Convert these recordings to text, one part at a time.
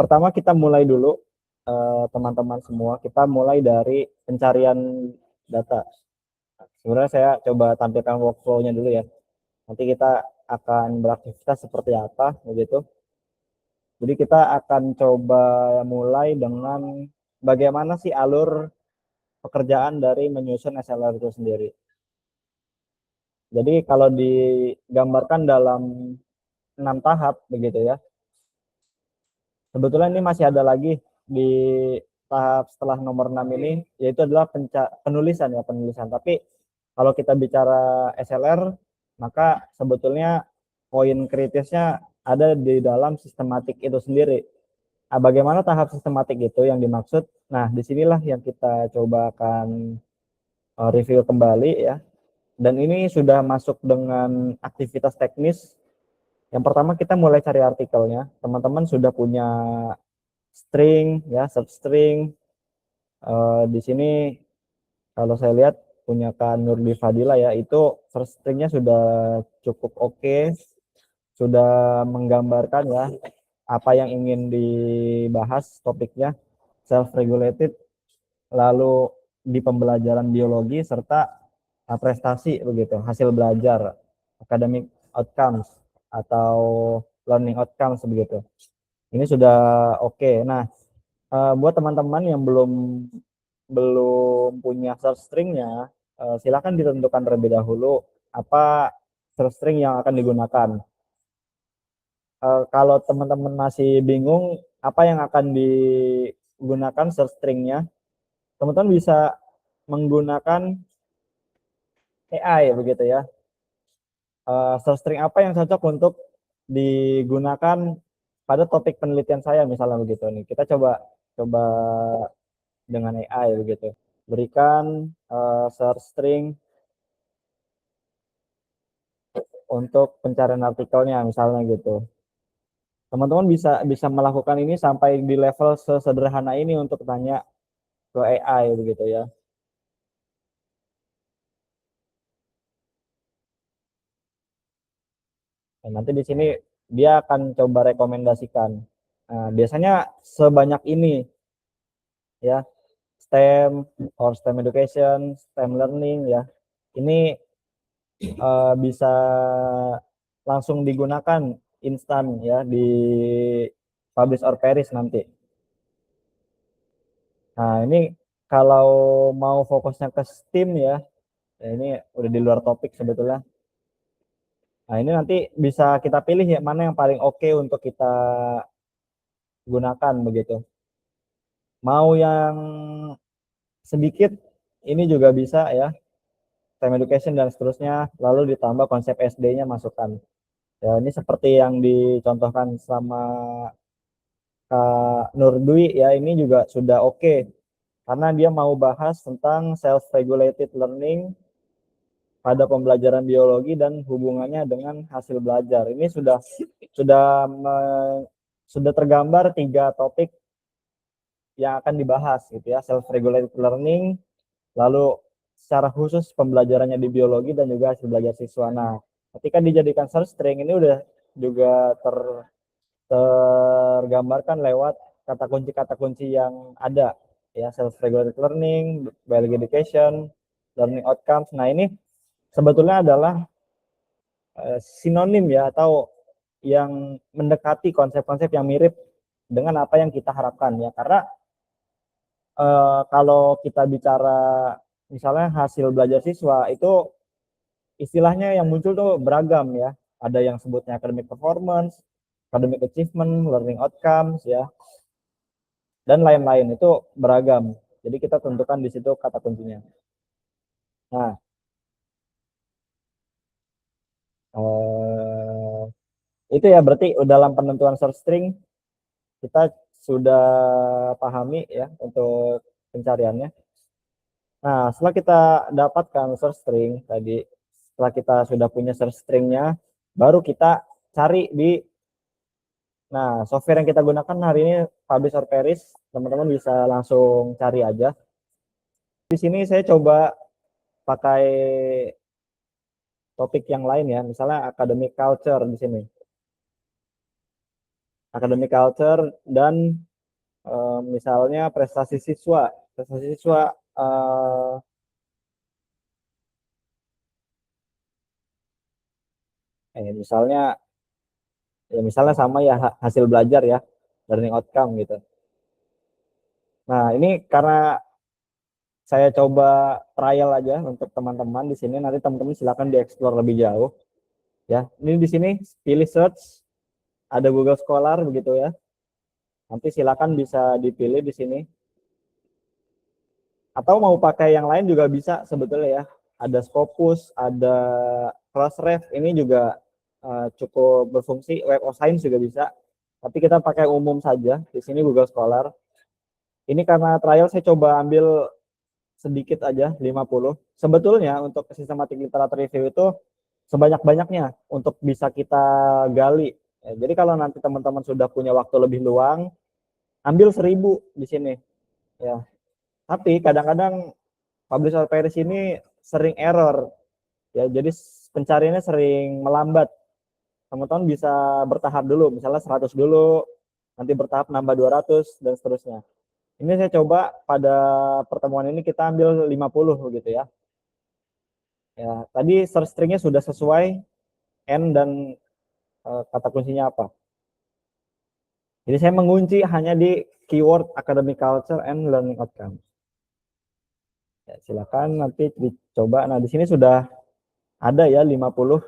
pertama kita mulai dulu, teman-teman semua, kita mulai dari pencarian data. Sebenarnya saya coba tampilkan workflow-nya dulu ya. Nanti kita akan beraktivitas seperti apa, begitu. Jadi kita akan coba mulai dengan bagaimana sih alur pekerjaan dari menyusun SLR itu sendiri. Jadi kalau digambarkan dalam 6 tahap begitu ya. Sebetulnya ini masih ada lagi di tahap setelah nomor 6 ini, yaitu adalah penulisan ya, penulisan. Tapi kalau kita bicara SLR, maka sebetulnya poin kritisnya ada di dalam sistematik itu sendiri. Nah, bagaimana tahap sistematik itu yang dimaksud? Nah, disinilah yang kita coba akan review kembali ya. Dan ini sudah masuk dengan aktivitas teknis. Yang pertama kita mulai cari artikelnya. Teman-teman sudah punya string ya, substring. Di sini kalau saya lihat punya Kak Nurdi Fadila ya, itu first stringnya sudah cukup oke, sudah menggambarkan ya apa yang ingin dibahas topiknya, self-regulated, lalu di pembelajaran biologi serta prestasi begitu, hasil belajar, academic outcomes atau learning outcomes begitu. Ini sudah oke. Nah, buat teman-teman yang belum punya search stringnya, silakan ditentukan terlebih dahulu apa search string yang akan digunakan. Kalau teman-teman masih bingung apa yang akan digunakan search stringnya, teman-teman bisa menggunakan AI begitu ya. Search string apa yang cocok untuk digunakan pada topik penelitian saya misalnya begitu nih. Kita coba dengan AI begitu. Berikan search string untuk pencarian artikelnya misalnya gitu. Teman-teman bisa melakukan ini sampai di level sesederhana ini untuk tanya ke AI begitu ya. Nah, nanti di sini dia akan coba rekomendasikan. Nah, biasanya sebanyak ini ya, STEM or STEM education, STEM learning ya. Ini bisa langsung digunakan instan ya di publish or perish nanti. Nah, ini kalau mau fokusnya ke STEM ya, ini udah di luar topik sebetulnya. Nah, ini nanti bisa kita pilih ya mana yang paling oke untuk kita gunakan begitu. Mau yang sedikit ini juga bisa ya, STEM education dan seterusnya, lalu ditambah konsep SD-nya masukkan. Ya, ini seperti yang dicontohkan sama Kak Nurdwi ya, ini juga sudah oke. Karena dia mau bahas tentang self-regulated learning pada pembelajaran biologi dan hubungannya dengan hasil belajar. Ini sudah tergambar 3 topik yang akan dibahas gitu ya, self-regulated learning, lalu secara khusus pembelajarannya di biologi dan juga hasil belajar siswa. Nah, ketika dijadikan search string ini udah juga tergambarkan lewat kata kunci yang ada ya, self-regulated learning, biology education, learning outcomes. Nah, ini sebetulnya adalah sinonim ya, atau yang mendekati konsep-konsep yang mirip dengan apa yang kita harapkan ya. Karena kalau kita bicara misalnya hasil belajar siswa itu istilahnya yang muncul tuh beragam ya. Ada yang sebutnya academic performance, academic achievement, learning outcomes ya, dan lain-lain, itu beragam. Jadi kita tentukan di situ kata kuncinya. Nah, itu ya berarti dalam penentuan search string kita sudah pahami ya untuk pencariannya. Nah, setelah kita dapatkan search string tadi, setelah kita sudah punya search stringnya, baru kita cari di, nah, software yang kita gunakan hari ini Publish or Perish, teman-teman bisa langsung cari aja. Di sini saya coba pakai topik yang lain ya, misalnya academic culture di sini. academic culture, dan misalnya prestasi siswa. Prestasi siswa misalnya misalnya sama ya, hasil belajar ya, learning outcome gitu. Nah, ini karena saya coba trial aja untuk teman-teman di sini, nanti teman-teman silakan dieksplor lebih jauh ya. Ini di sini pilih search, ada Google Scholar begitu ya. Nanti silakan bisa dipilih di sini. Atau mau pakai yang lain juga bisa sebetulnya ya. Ada Scopus, ada Crossref, ini juga cukup berfungsi. Web of Science juga bisa. Tapi kita pakai umum saja. Di sini Google Scholar. Ini karena trial saya coba ambil sedikit aja, 50. Sebetulnya untuk systematic literature review itu sebanyak-banyaknya untuk bisa kita gali. Jadi kalau nanti teman-teman sudah punya waktu lebih luang, ambil 1000 di sini. Ya. Tapi kadang-kadang publisher Paris ini sering error. Ya, jadi pencariannya sering melambat. Teman-teman bisa bertahap dulu, misalnya 100 dulu, nanti bertahap nambah 200 dan seterusnya. Ini saya coba pada pertemuan ini kita ambil 50 gitu ya. Ya, tadi search stringnya sudah sesuai N dan kata kuncinya apa. Jadi saya mengunci hanya di keyword academic culture and learning outcome. Ya, silakan nanti dicoba. Nah, di sini sudah ada ya 50.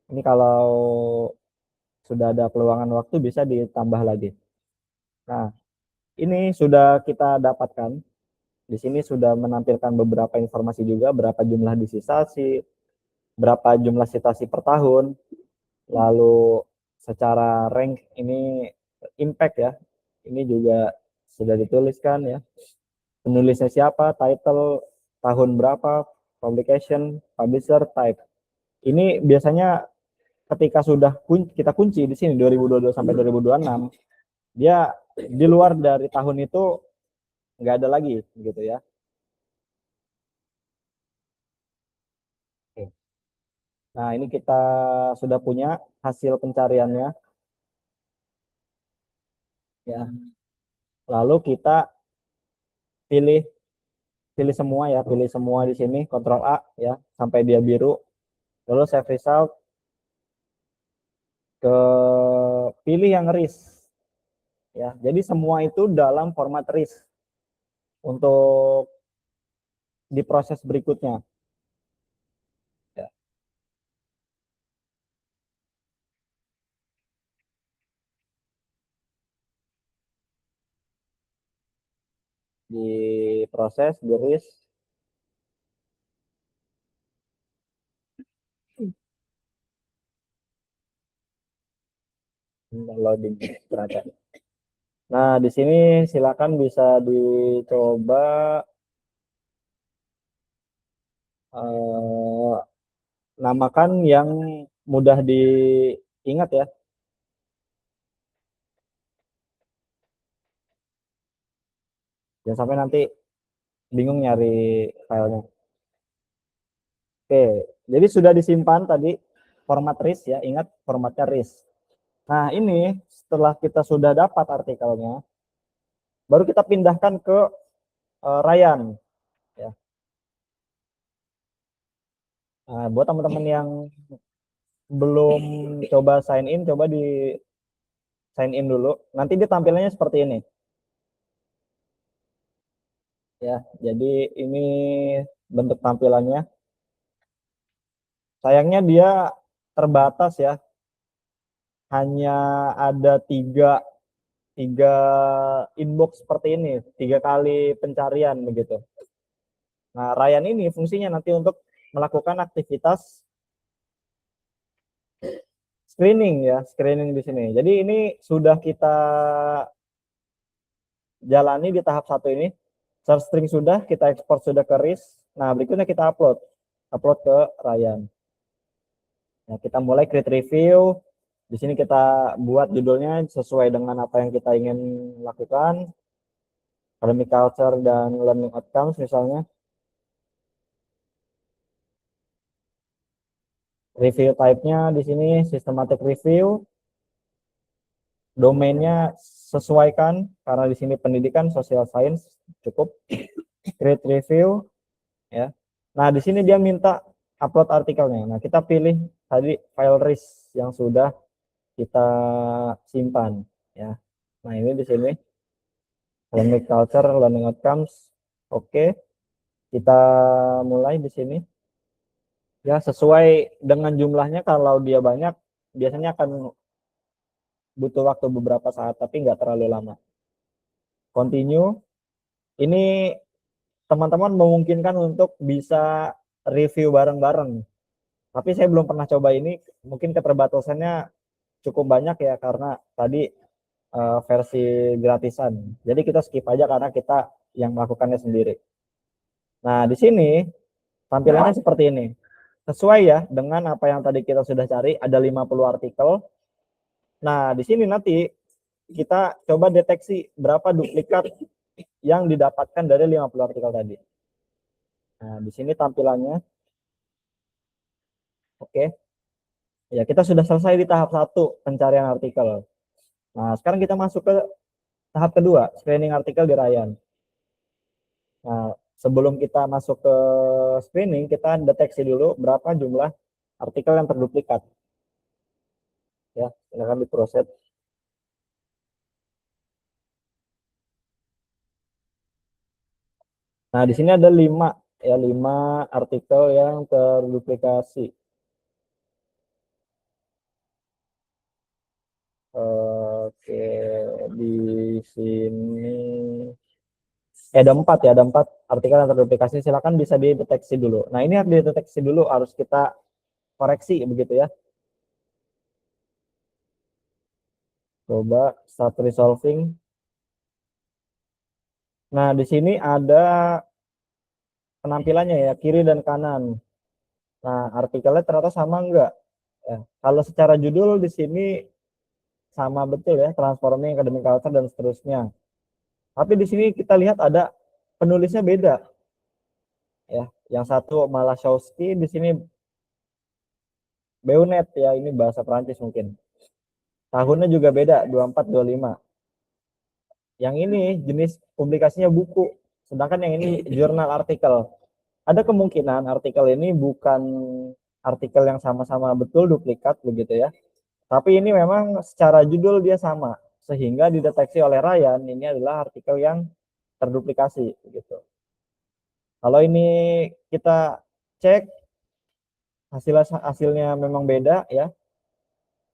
Ini kalau sudah ada peluangan waktu bisa ditambah lagi. Nah, ini sudah kita dapatkan. Di sini sudah menampilkan beberapa informasi juga, berapa jumlah disisasi, berapa jumlah citasi per tahun, lalu secara rank ini impact ya. Ini juga sudah dituliskan ya. Penulisnya siapa, title, tahun berapa, publication, publisher, type. Ini biasanya ketika sudah kita kunci di sini 2022 sampai 2026, dia di luar dari tahun itu nggak ada lagi gitu ya. Nah, ini kita sudah punya hasil pencariannya ya. Lalu kita pilih pilih semua ya, pilih semua di sini, Ctrl A ya sampai dia biru. Lalu save result, ke pilih yang RIS ya. Jadi semua itu dalam format RIS untuk di proses berikutnya ya. Di proses di RIS loading ternyata. Nah, di sini silakan bisa dicoba eh, namakan yang mudah diingat ya. Jangan sampai nanti bingung nyari filenya. Oke, jadi sudah disimpan tadi format RIS ya, ingat formatnya RIS. Nah, ini setelah kita sudah dapat artikelnya, baru kita pindahkan ke Ryan ya. Nah, buat teman-teman yang belum coba sign in, coba di sign in dulu. Nanti dia tampilannya seperti ini ya. Jadi ini bentuk tampilannya. Sayangnya dia terbatas ya. Hanya ada tiga inbox seperti ini, 3 kali pencarian begitu. Nah, Ryan ini fungsinya nanti untuk melakukan aktivitas screening ya, screening di sini. Jadi ini sudah kita jalani di tahap 1 ini. Search string sudah, kita ekspor sudah ke RIS. Nah, berikutnya kita upload ke Ryan. Nah, kita mulai create review. Di sini kita buat judulnya sesuai dengan apa yang kita ingin lakukan. Academic culture dan learning outcomes misalnya. Review type-nya di sini systematic review. domainnya sesuaikan karena di sini pendidikan social science cukup, create review ya. Nah, di sini dia minta upload artikelnya. Nah, kita pilih tadi file RIS yang sudah kita simpan ya. Nah, ini di sini academic culture, learning outcomes. Oke. Kita mulai di sini. Ya, sesuai dengan jumlahnya, kalau dia banyak biasanya akan butuh waktu beberapa saat tapi nggak terlalu lama. Continue. Ini teman-teman memungkinkan untuk bisa review bareng-bareng. Tapi saya belum pernah coba ini, mungkin keterbatasannya cukup banyak ya karena tadi versi gratisan. Jadi kita skip aja karena kita yang melakukannya sendiri. Nah, di sini tampilannya seperti ini. Sesuai ya dengan apa yang tadi kita sudah cari, ada 50 artikel. Nah, di sini nanti kita coba deteksi berapa duplikat yang didapatkan dari 50 artikel tadi. Nah, di sini tampilannya. Oke. Ya, kita sudah selesai di tahap 1, pencarian artikel. Nah, sekarang kita masuk ke tahap kedua, screening artikel di Ryan. Nah, sebelum kita masuk ke screening, kita deteksi dulu berapa jumlah artikel yang terduplikat. Ya, silakan diproses. Nah, di sini ada 5 ya, 5 artikel yang terduplikasi. Oke, di sini ada 4 ya, ada 4 artikel yang terduplikasi. Silakan bisa dideteksi dulu. Nah, ini harus dideteksi dulu, harus kita koreksi begitu ya. Coba start resolving. Nah, di sini ada penampilannya ya, kiri dan kanan. Nah, artikelnya ternyata sama enggak? Ya, kalau secara judul di sini sama betul ya, transforming academic culture dan seterusnya. Tapi di sini kita lihat ada penulisnya beda. Ya, yang satu Malachowski, di sini Beunet ya, ini bahasa Prancis mungkin. Tahunnya juga beda, 24-25. Yang ini jenis publikasinya buku, sedangkan yang ini jurnal artikel. Ada kemungkinan artikel ini bukan artikel yang sama-sama betul duplikat begitu ya. Tapi ini memang secara judul dia sama, sehingga dideteksi oleh Ryan ini adalah artikel yang terduplikasi begitu. Kalau ini kita cek hasilnya memang beda ya,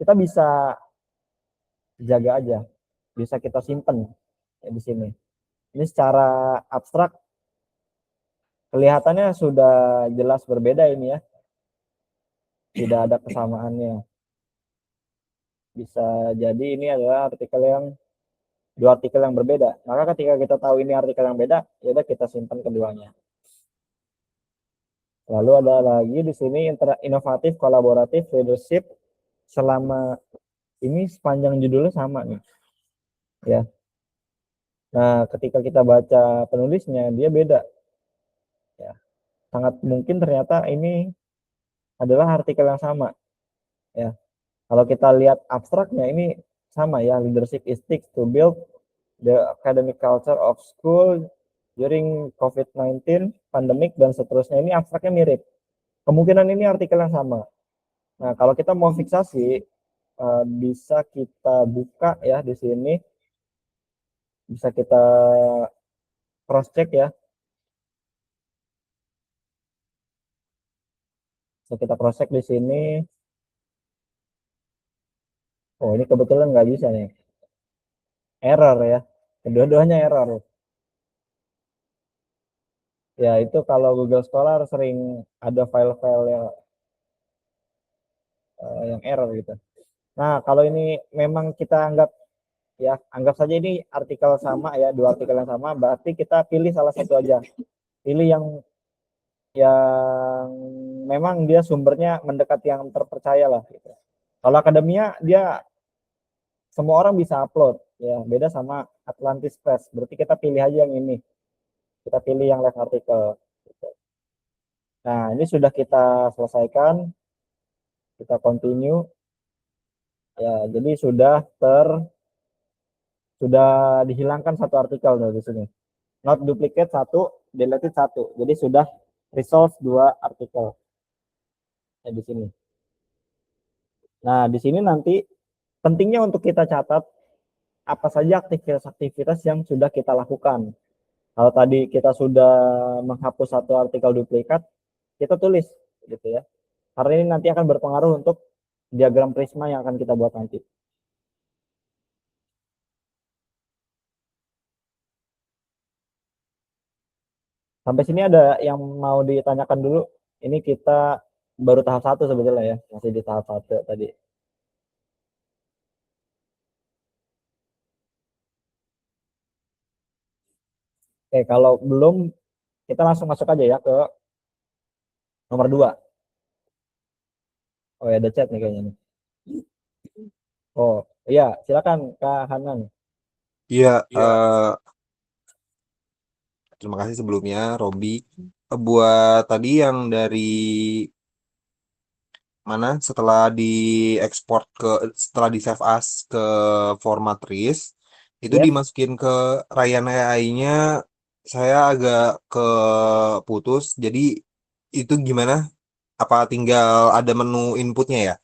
kita bisa jaga aja, bisa kita simpen ya di sini. Ini secara abstrak kelihatannya sudah jelas berbeda ini ya, tidak ada kesamaannya. Bisa jadi ini adalah dua artikel yang berbeda. Maka ketika kita tahu ini artikel yang beda, ya udah kita simpan keduanya. Lalu ada lagi di sini inovatif, kolaboratif, leadership. Selama ini sepanjang judulnya sama nih, ya. Nah, ketika kita baca penulisnya dia beda, ya. Sangat mungkin ternyata ini adalah artikel yang sama, ya. Kalau kita lihat abstraknya ini sama ya, leadership is to build the academic culture of school during COVID-19 pandemic dan seterusnya. Ini abstraknya mirip. Kemungkinan ini artikel yang sama. Nah, kalau kita mau fiksasi, bisa kita buka ya di sini, bisa kita cross check ya, bisa kita cross check di sini. Oh, ini kebetulan nggak bisa nih, error ya, kedua-duanya error ya. Itu kalau Google Scholar sering ada file-file yang error gitu. Nah, kalau ini memang kita anggap ya, anggap saja ini artikel sama ya, dua artikel yang sama, berarti kita pilih salah satu aja, pilih yang memang dia sumbernya mendekati yang terpercaya lah gitu. Kalau akademia dia semua orang bisa upload ya, beda sama Atlantis Press, berarti kita pilih aja yang ini, kita pilih yang live artikel gitu. Nah, ini sudah kita selesaikan, kita continue ya. Jadi sudah sudah dihilangkan satu artikel dari sini. Not duplicate satu, deleted satu. Jadi sudah resolve dua artikel di sini. Nah, di sini nanti pentingnya untuk kita catat apa saja aktivitas-aktivitas yang sudah kita lakukan. Kalau tadi kita sudah menghapus satu artikel duplikat, kita tulis gitu ya. Karena ini nanti akan berpengaruh untuk diagram prisma yang akan kita buat nanti. Sampai sini ada yang mau ditanyakan dulu? Ini kita baru tahap satu sebetulnya ya, masih di tahap satu tadi. Oke, kalau belum kita langsung masuk aja ya ke nomor 2. Oh ya, ada chat nih kayaknya nih. Oh iya, silakan Kak Hanan. Iya, terima kasih sebelumnya, Robi. Buat tadi yang dari mana setelah di save as ke format RIS, itu Yes, dimasukin ke Ryan AI-nya, saya agak keputus. Jadi itu gimana? Apa tinggal ada menu inputnya ya?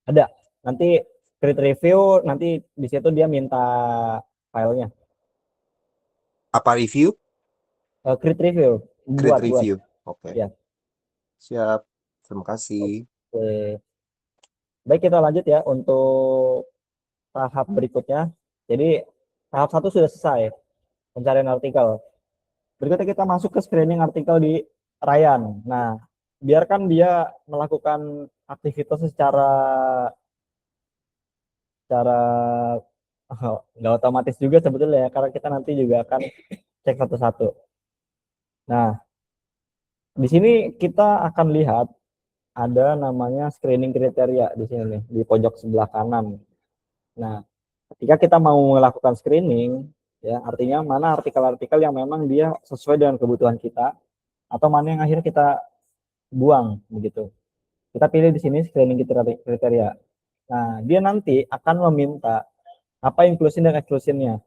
ada. Nanti create review, nanti di situ dia minta filenya. Apa review? Create review, Create buat review. Oke, ya. siap. Terima kasih. Oke. Baik, kita lanjut ya untuk tahap berikutnya. Jadi tahap satu sudah selesai, pencarian artikel. Berikutnya kita masuk ke screening artikel di Ryan. Nah, biarkan dia melakukan aktivitas secara nggak otomatis juga sebetulnya ya, karena kita nanti juga akan cek satu-satu. Nah, di sini kita akan lihat ada namanya screening kriteria di sini nih, di pojok sebelah kanan. Nah, ketika kita mau melakukan screening, ya artinya mana artikel-artikel yang memang dia sesuai dengan kebutuhan kita, atau mana yang akhirnya kita buang begitu. Kita pilih di sini screening kriteria. Nah, dia nanti akan meminta apa inclusion dan exclusionnya,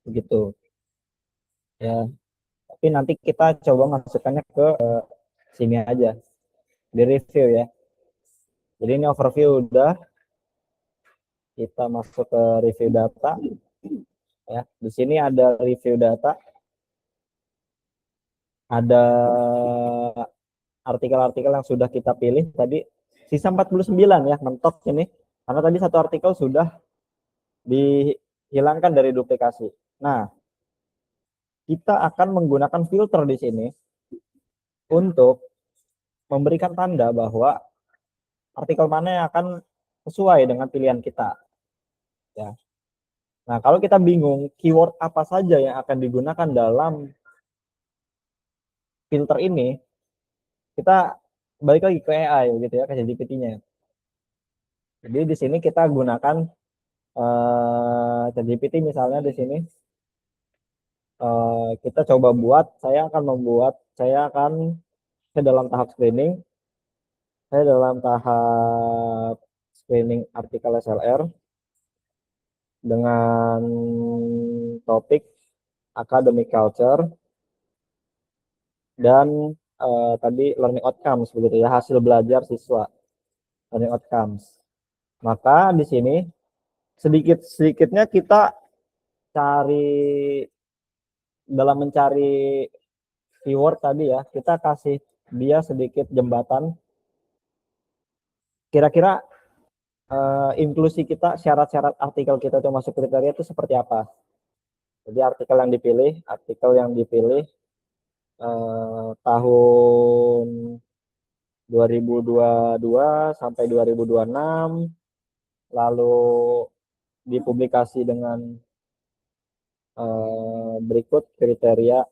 begitu. Ya, tapi nanti kita coba masukkannya ke sini aja di review ya. Jadi ini overview udah, kita masuk ke review data ya. Di sini ada review data, ada artikel-artikel yang sudah kita pilih tadi, sisa 49 ya, mentok ini. Karena tadi satu artikel sudah dihilangkan dari duplikasi. Nah, kita akan menggunakan filter di sini untuk memberikan tanda bahwa artikel mana yang akan sesuai dengan pilihan kita. Ya. Nah, kalau kita bingung keyword apa saja yang akan digunakan dalam filter ini, kita balik lagi ke AI gitu ya, ke ChatGPT-nya. Jadi di sini kita gunakan ChatGPT misalnya di sini kita coba buat, saya akan dalam tahap screening, saya dalam tahap screening artikel SLR dengan topik academic culture dan tadi learning outcomes begitu ya, hasil belajar siswa, learning outcomes. Maka di sini sedikit-sedikitnya kita cari, dalam mencari keyword tadi ya, kita kasih dia sedikit jembatan. Kira-kira inklusi kita, syarat-syarat artikel kita itu masuk kriteria itu seperti apa. Jadi artikel yang dipilih tahun 2022 sampai 2026, lalu dipublikasi dengan berikut kriteria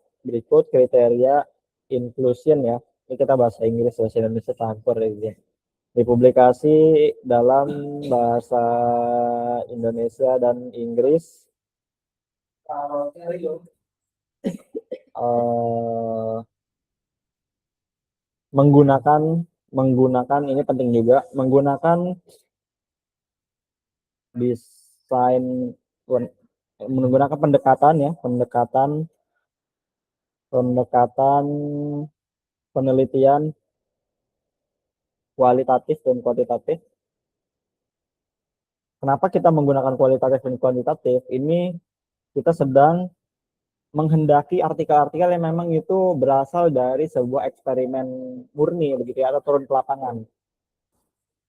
inclusion ya. Ini kita bahasa Inggris, bahasa Indonesia campur ya. Dipublikasi dalam bahasa Indonesia dan Inggris menggunakan ini penting juga, menggunakan desain menggunakan pendekatan ya, pendekatan penelitian kualitatif dan kuantitatif. Kenapa kita menggunakan kualitatif dan kuantitatif? Ini kita sedang menghendaki artikel-artikel yang memang itu berasal dari sebuah eksperimen murni begitu ya, atau turun ke lapangan.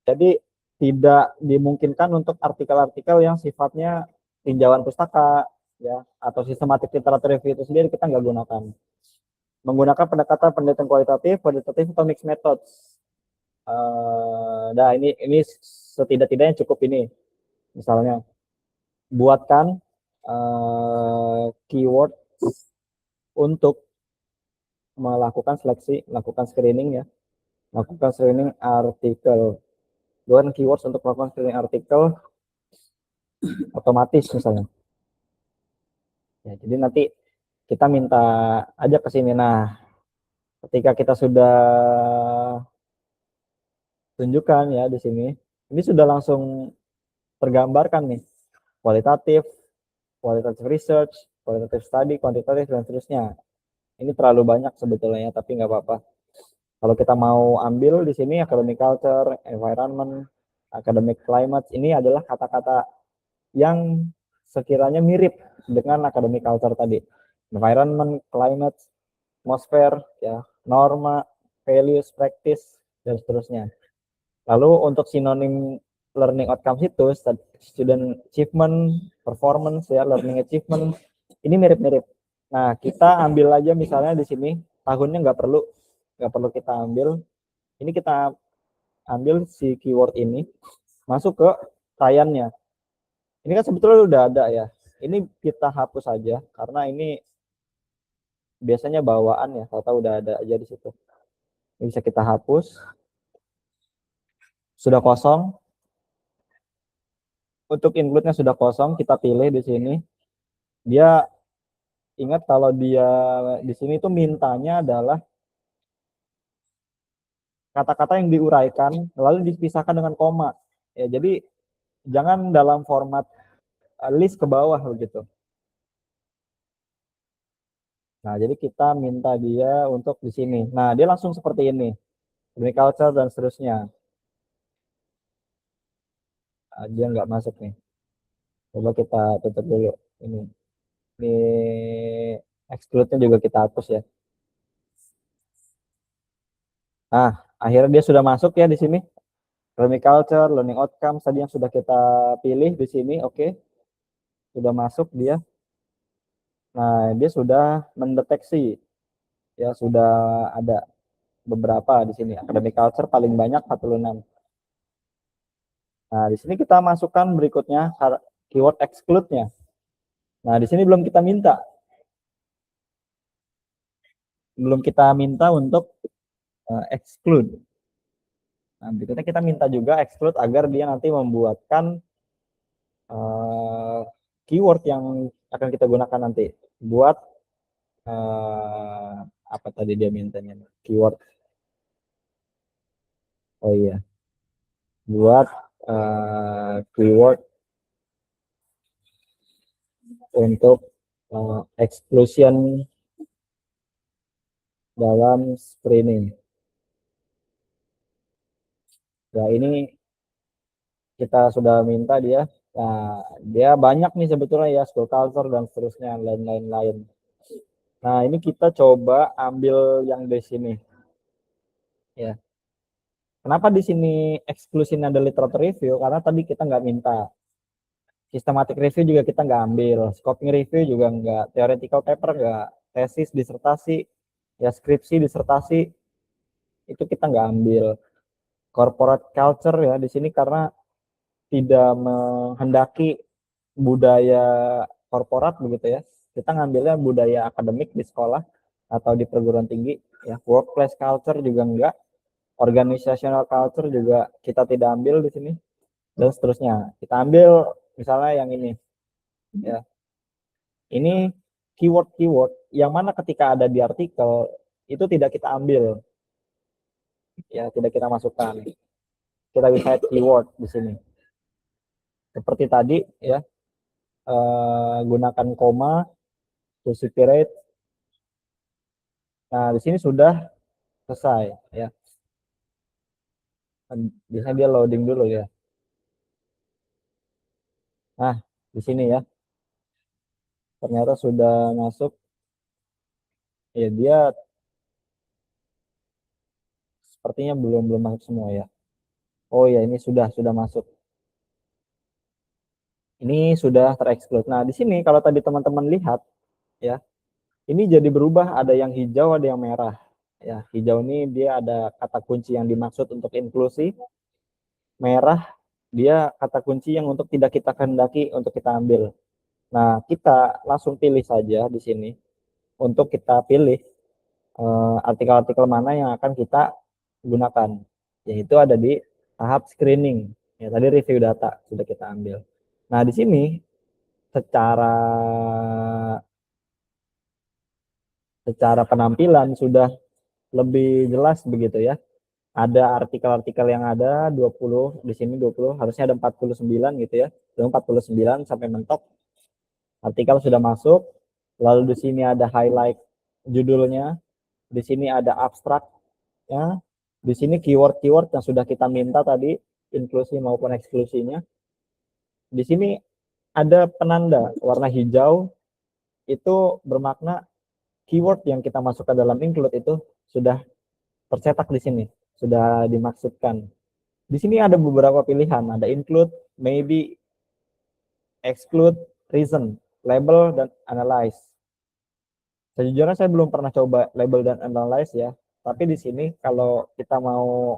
Jadi tidak dimungkinkan untuk artikel-artikel yang sifatnya tinjauan pustaka ya, atau sistematik literatur review itu sendiri kita nggak gunakan. Menggunakan pendekatan penelitian kualitatif, kuantitatif atau mixed methods. Nah ini setidak-tidaknya cukup ini. Misalnya buatkan keyword untuk melakukan seleksi, melakukan screening ya, melakukan screening artikel. Buatkan keywords untuk melakukan screening artikel otomatis misalnya. Ya, jadi nanti kita minta aja ke sini. Nah, ketika kita sudah tunjukkan ya di sini, ini sudah langsung tergambarkan nih kualitatif, kualitatif research, kualitatif study, kuantitatif dan seterusnya. Ini terlalu banyak sebetulnya, tapi nggak apa-apa. Kalau kita mau ambil di sini academic culture, environment, academic climate, ini adalah kata-kata yang sekiranya mirip dengan academic culture tadi. Environment, climate, atmosfer, ya, norma, values, practice, dan seterusnya. Lalu untuk sinonim learning outcomes itu student achievement, performance, ya, learning achievement, ini mirip-mirip. Nah, kita ambil aja misalnya di sini tahunnya nggak perlu kita ambil. Ini kita ambil si keyword ini masuk ke sayannya. Ini kan sebetulnya udah ada ya. Ini kita hapus aja karena ini biasanya bawaan ya, tahu udah ada aja di situ. Ini bisa kita hapus. Sudah kosong. Untuk include-nya sudah kosong, kita pilih di sini. Dia ingat kalau dia di sini tuh mintanya adalah kata-kata yang diuraikan lalu dipisahkan dengan koma. Ya, jadi jangan dalam format list ke bawah begitu. Nah, jadi kita minta dia untuk di sini. Nah, dia langsung seperti ini. Agriculture dan seterusnya. Nah, dia nggak masuk nih. Coba kita tutup dulu. Ini exclude-nya juga kita hapus ya. Nah, akhirnya dia sudah masuk ya di sini. Learning culture, learning outcomes tadi yang sudah kita pilih di sini, oke. Sudah masuk dia. Nah, dia sudah mendeteksi ya, sudah ada beberapa di sini. Academic culture paling banyak 46. Nah, di sini kita masukkan berikutnya keyword exclude-nya. Nah, di sini belum kita minta. Belum kita minta untuk exclude. Nah, berikutnya kita minta juga exclude agar dia nanti membuatkan keyword yang akan kita gunakan nanti buat apa tadi dia mintanya keyword. Oh iya, buat keyword untuk exclusion dalam screening. Ya, ini kita sudah minta dia. Nah, dia banyak nih sebetulnya ya, school culture dan seterusnya, lain-lain. Nah, ini kita coba ambil yang di sini. Ya. Kenapa di sini exclusion ada literature review? Karena tadi kita nggak minta. Systematic review juga kita nggak ambil. Scoping review juga nggak. Theoretical paper nggak. Tesis, disertasi, ya skripsi, disertasi, itu kita nggak ambil. Corporate culture ya di sini karena tidak menghendaki budaya korporat begitu ya. Kita ngambilnya budaya akademik di sekolah atau di perguruan tinggi ya. Workplace culture juga enggak, organizational culture juga kita tidak ambil di sini dan seterusnya. Kita ambil misalnya yang ini ya. Ini keyword-keyword yang mana ketika ada di artikel itu tidak kita ambil ya, tidak kita masukkan. Kita bisa add keyword di sini. Seperti tadi ya, gunakan koma, positivity rate. Nah, di sini sudah selesai ya. Biasanya dia loading dulu ya. Nah, di sini ya. Ternyata sudah masuk. Ya, dia sepertinya belum masuk semua ya. Oh ya, ini sudah masuk. Ini sudah terexclude. Nah, di sini kalau tadi teman-teman lihat ya, ini jadi berubah, ada yang hijau, ada yang merah. Ya, hijau ini dia ada kata kunci yang dimaksud untuk inklusi. Merah dia kata kunci yang untuk tidak kita kehendaki untuk kita ambil. Nah, kita langsung pilih saja di sini untuk kita pilih artikel-artikel mana yang akan kita gunakan. Yaitu ada di tahap screening. Ya, tadi review data sudah kita ambil. Nah, di sini secara penampilan sudah lebih jelas begitu ya. Ada artikel-artikel yang ada 20, di sini 20, harusnya ada 49 gitu ya. 49 sampai mentok. Artikel sudah masuk. Lalu di sini ada highlight judulnya. Di sini ada abstrak ya. Di sini keyword-keyword yang sudah kita minta tadi, inklusi maupun eksklusinya. Di sini ada penanda warna hijau, itu bermakna keyword yang kita masukkan dalam include itu sudah tercetak di sini, sudah dimaksudkan. Di sini ada beberapa pilihan, ada include, maybe, exclude, reason, label, dan analyze. Sejujurnya saya belum pernah coba label dan analyze ya, tapi di sini kalau kita mau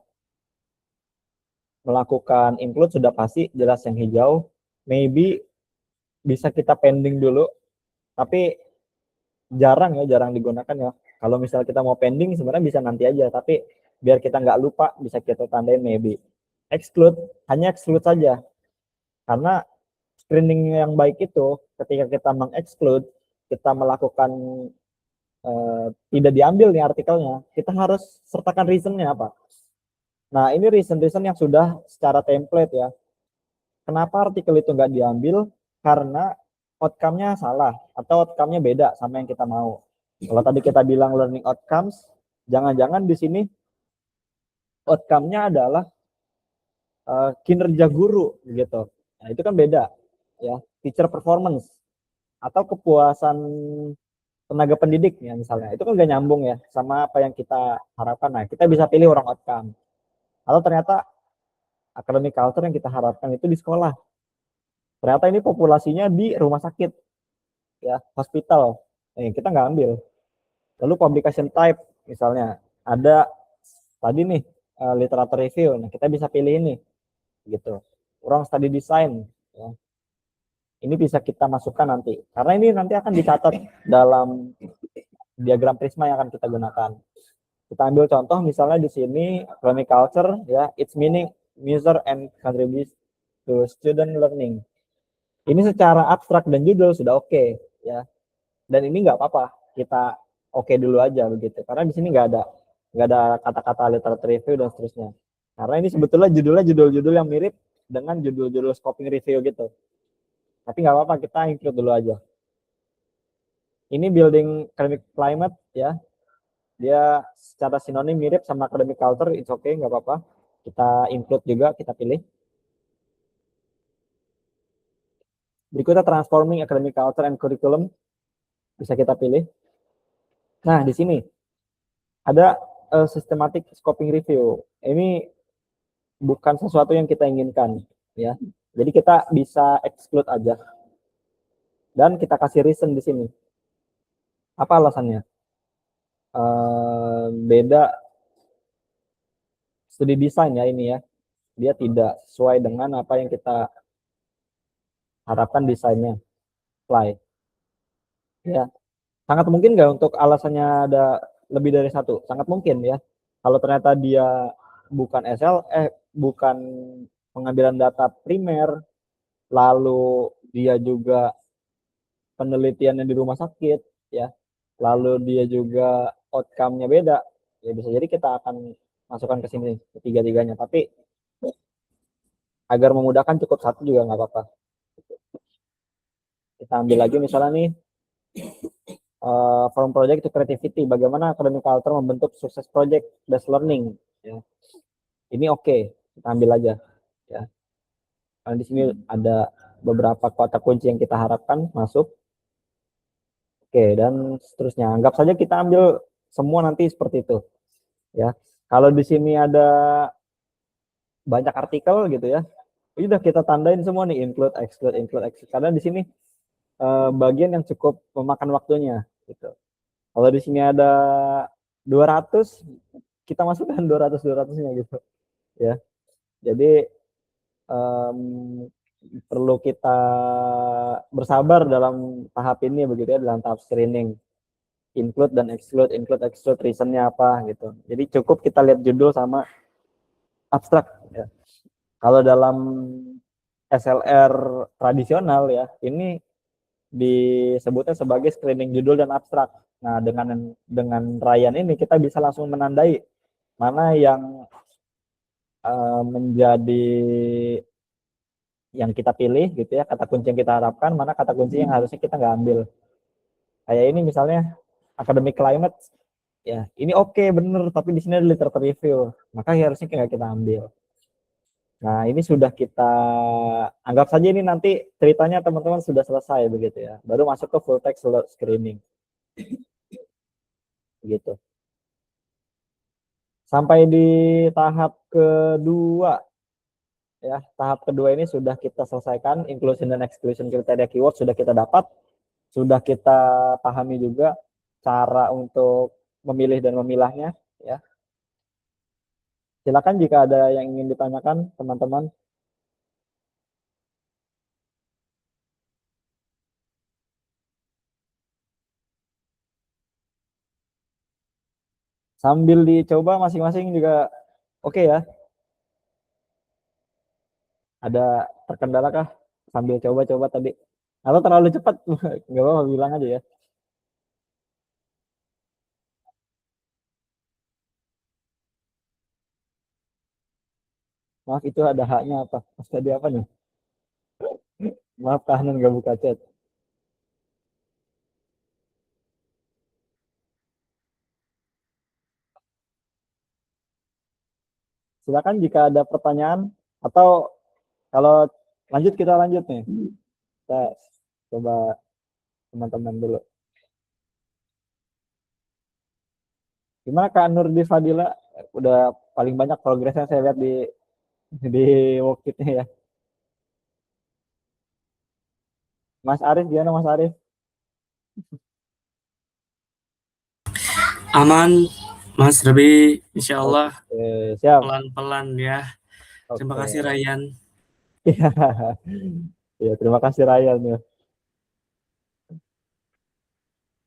melakukan include sudah pasti jelas yang hijau, maybe bisa kita pending dulu, tapi jarang digunakan ya. Kalau misalnya kita mau pending sebenarnya bisa nanti aja, tapi biar kita nggak lupa bisa kita tandain maybe. Exclude, hanya exclude saja. Karena screening yang baik itu ketika kita mengexclude, kita melakukan tidak diambil nih artikelnya, kita harus sertakan reasonnya apa. Nah, ini reason yang sudah secara template ya. Kenapa artikel itu nggak diambil? Karena outcome-nya salah atau outcome-nya beda sama yang kita mau. Kalau tadi kita bilang learning outcomes, jangan-jangan di sini outcome-nya adalah kinerja guru gitu. Nah, itu kan beda ya, teacher performance atau kepuasan tenaga pendidik ya misalnya. Itu kan gak nyambung ya sama apa yang kita harapkan. Nah, kita bisa pilih orang outcome. Atau ternyata academic culture yang kita harapkan itu di sekolah. Ternyata ini populasinya di rumah sakit ya, hospital. Kita nggak ambil. Lalu publication type misalnya ada tadi nih literatur review. Nah, kita bisa pilih ini gitu. Orang study design ya. Ini bisa kita masukkan nanti. Karena ini nanti akan dicatat dalam diagram prisma yang akan kita gunakan. Kita ambil contoh misalnya di sini academic culture ya, its meaning, user and contributes to student learning. Ini secara abstrak dan judul sudah oke ya. Dan ini nggak apa-apa, kita oke dulu aja begitu. Karena di sini nggak ada kata-kata literatur review dan seterusnya. Karena ini sebetulnya judulnya judul-judul yang mirip dengan judul-judul scoping review gitu. Tapi nggak apa-apa, kita include dulu aja. Ini building academic climate ya. Dia secara sinonim mirip sama academic culture, it's okay, nggak apa-apa. Kita include juga, kita pilih. Berikutnya transforming academic culture and curriculum. Bisa kita pilih. Nah, di sini ada systematic scoping review. Ini bukan sesuatu yang kita inginkan ya. Jadi kita bisa exclude aja. Dan kita kasih reason di sini. Apa alasannya? Beda studi desain ya ini ya. Dia tidak sesuai dengan apa yang kita harapkan desainnya. Apply. Ya. Sangat mungkin nggak untuk alasannya ada lebih dari satu? Sangat mungkin ya. Kalau ternyata dia bukan bukan pengambilan data primer, lalu dia juga penelitiannya di rumah sakit ya, lalu dia juga outcome-nya beda, ya bisa jadi kita akan masukkan ke sini ketiga-tiganya, tapi agar memudahkan cukup satu juga nggak apa-apa. Kita ambil lagi misalnya nih from project to creativity, bagaimana academic culture membentuk sukses project based learning. Ya. Ini oke, kita ambil aja. Ya. Karena di sini ada beberapa kata kunci yang kita harapkan masuk. Oke, dan seterusnya. Anggap saja kita ambil semua nanti seperti itu. Ya, kalau di sini ada banyak artikel gitu ya, udah kita tandain semua nih include, exclude, include, exclude. Karena di sini bagian yang cukup memakan waktunya gitu. Kalau di sini ada 200, kita masukkan 200-200-nya gitu ya. Jadi um, perlu kita bersabar dalam tahap ini begitu ya, dalam tahap screening. Include, exclude, reasonnya apa gitu. Jadi cukup kita lihat judul sama abstrak ya. Kalau dalam SLR tradisional ya, ini disebutnya sebagai screening judul dan abstrak. Nah, dengan Ryan ini kita bisa langsung menandai mana yang menjadi yang kita pilih gitu ya, kata kunci yang kita harapkan, mana kata kunci yang harusnya kita nggak ambil. Kayak ini misalnya academic climate, ya ini oke bener, tapi di sini ada literature review, maka harusnya nggak kita ambil. Nah, ini sudah kita anggap saja ini nanti ceritanya teman-teman sudah selesai begitu ya. Baru masuk ke full text screening. Gitu. Sampai di tahap kedua ya. Tahap kedua ini sudah kita selesaikan, inclusion dan exclusion kriteria keyword sudah kita dapat, sudah kita pahami juga cara untuk memilih dan memilahnya ya. Silakan jika ada yang ingin ditanyakan teman-teman. Sambil dicoba masing-masing juga oke ya. Ada terkendala kah sambil coba-coba tadi? Atau terlalu cepat? Nggak apa-apa, bilang aja ya. Maaf, itu ada haknya apa? Mas tadi apa nih? Maaf, kanan nggak buka chat. Silakan jika ada pertanyaan atau kalau lanjut kita lanjut nih. Kita coba teman-teman dulu. Gimana Kak Nurdi Fadila? Udah paling banyak progresnya saya lihat di worksheet-nya ya. Mas Arif gimana Mas Arif? Aman, Mas Rabi, insya Allah Oke, siap. pelan-pelan ya. Terima Oke. kasih Ryan. Ya, terima kasih Ryan ya.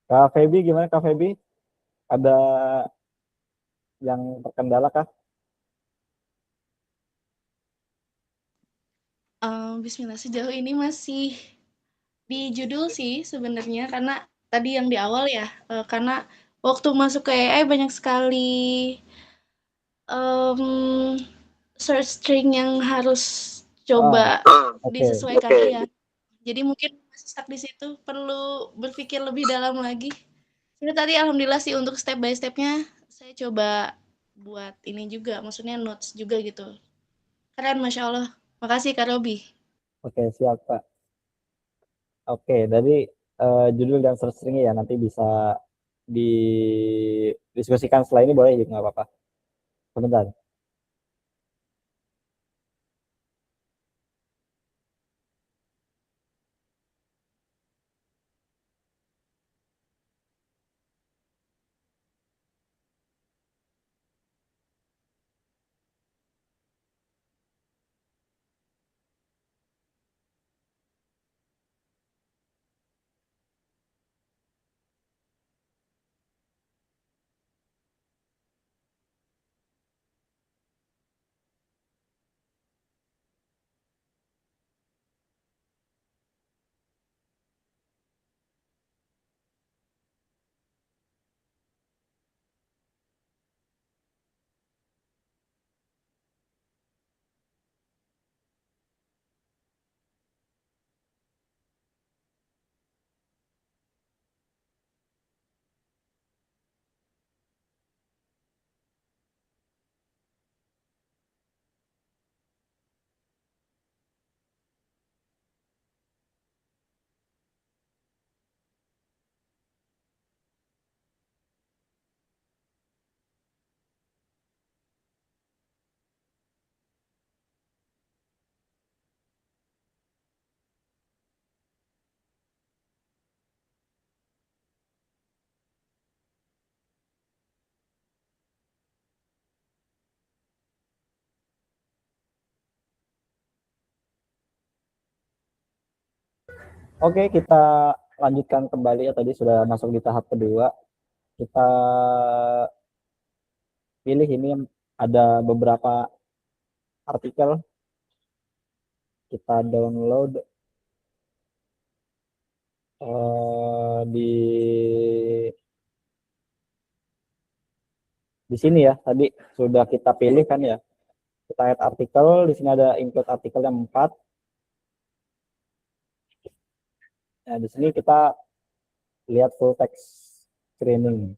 Kak Feby gimana Kak Feby? Ada yang terkendala kah? Bismillah, sejauh ini masih di judul sih sebenarnya karena tadi yang di awal ya, karena waktu masuk ke AI banyak sekali um, search string yang harus Ah, coba oke. disesuaikan ya. Jadi mungkin masih stuck di situ, perlu berpikir lebih dalam lagi. Jadi tadi alhamdulillah sih untuk step by stepnya saya coba buat ini juga, maksudnya notes juga gitu. Keren, Masya Allah. Makasih Kak Robi. Oke, siap Kak. Oke, dari judul dan search string ya nanti bisa didiskusikan setelah ini boleh juga nggak apa-apa. Sebentar. Oke, kita lanjutkan kembali ya, tadi sudah masuk di tahap kedua. Kita pilih ini ada beberapa artikel, kita download di sini ya. Tadi sudah kita pilih kan ya. Kita add artikel, di sini ada include artikel yang 4. Nah, di sini kita lihat full text screening.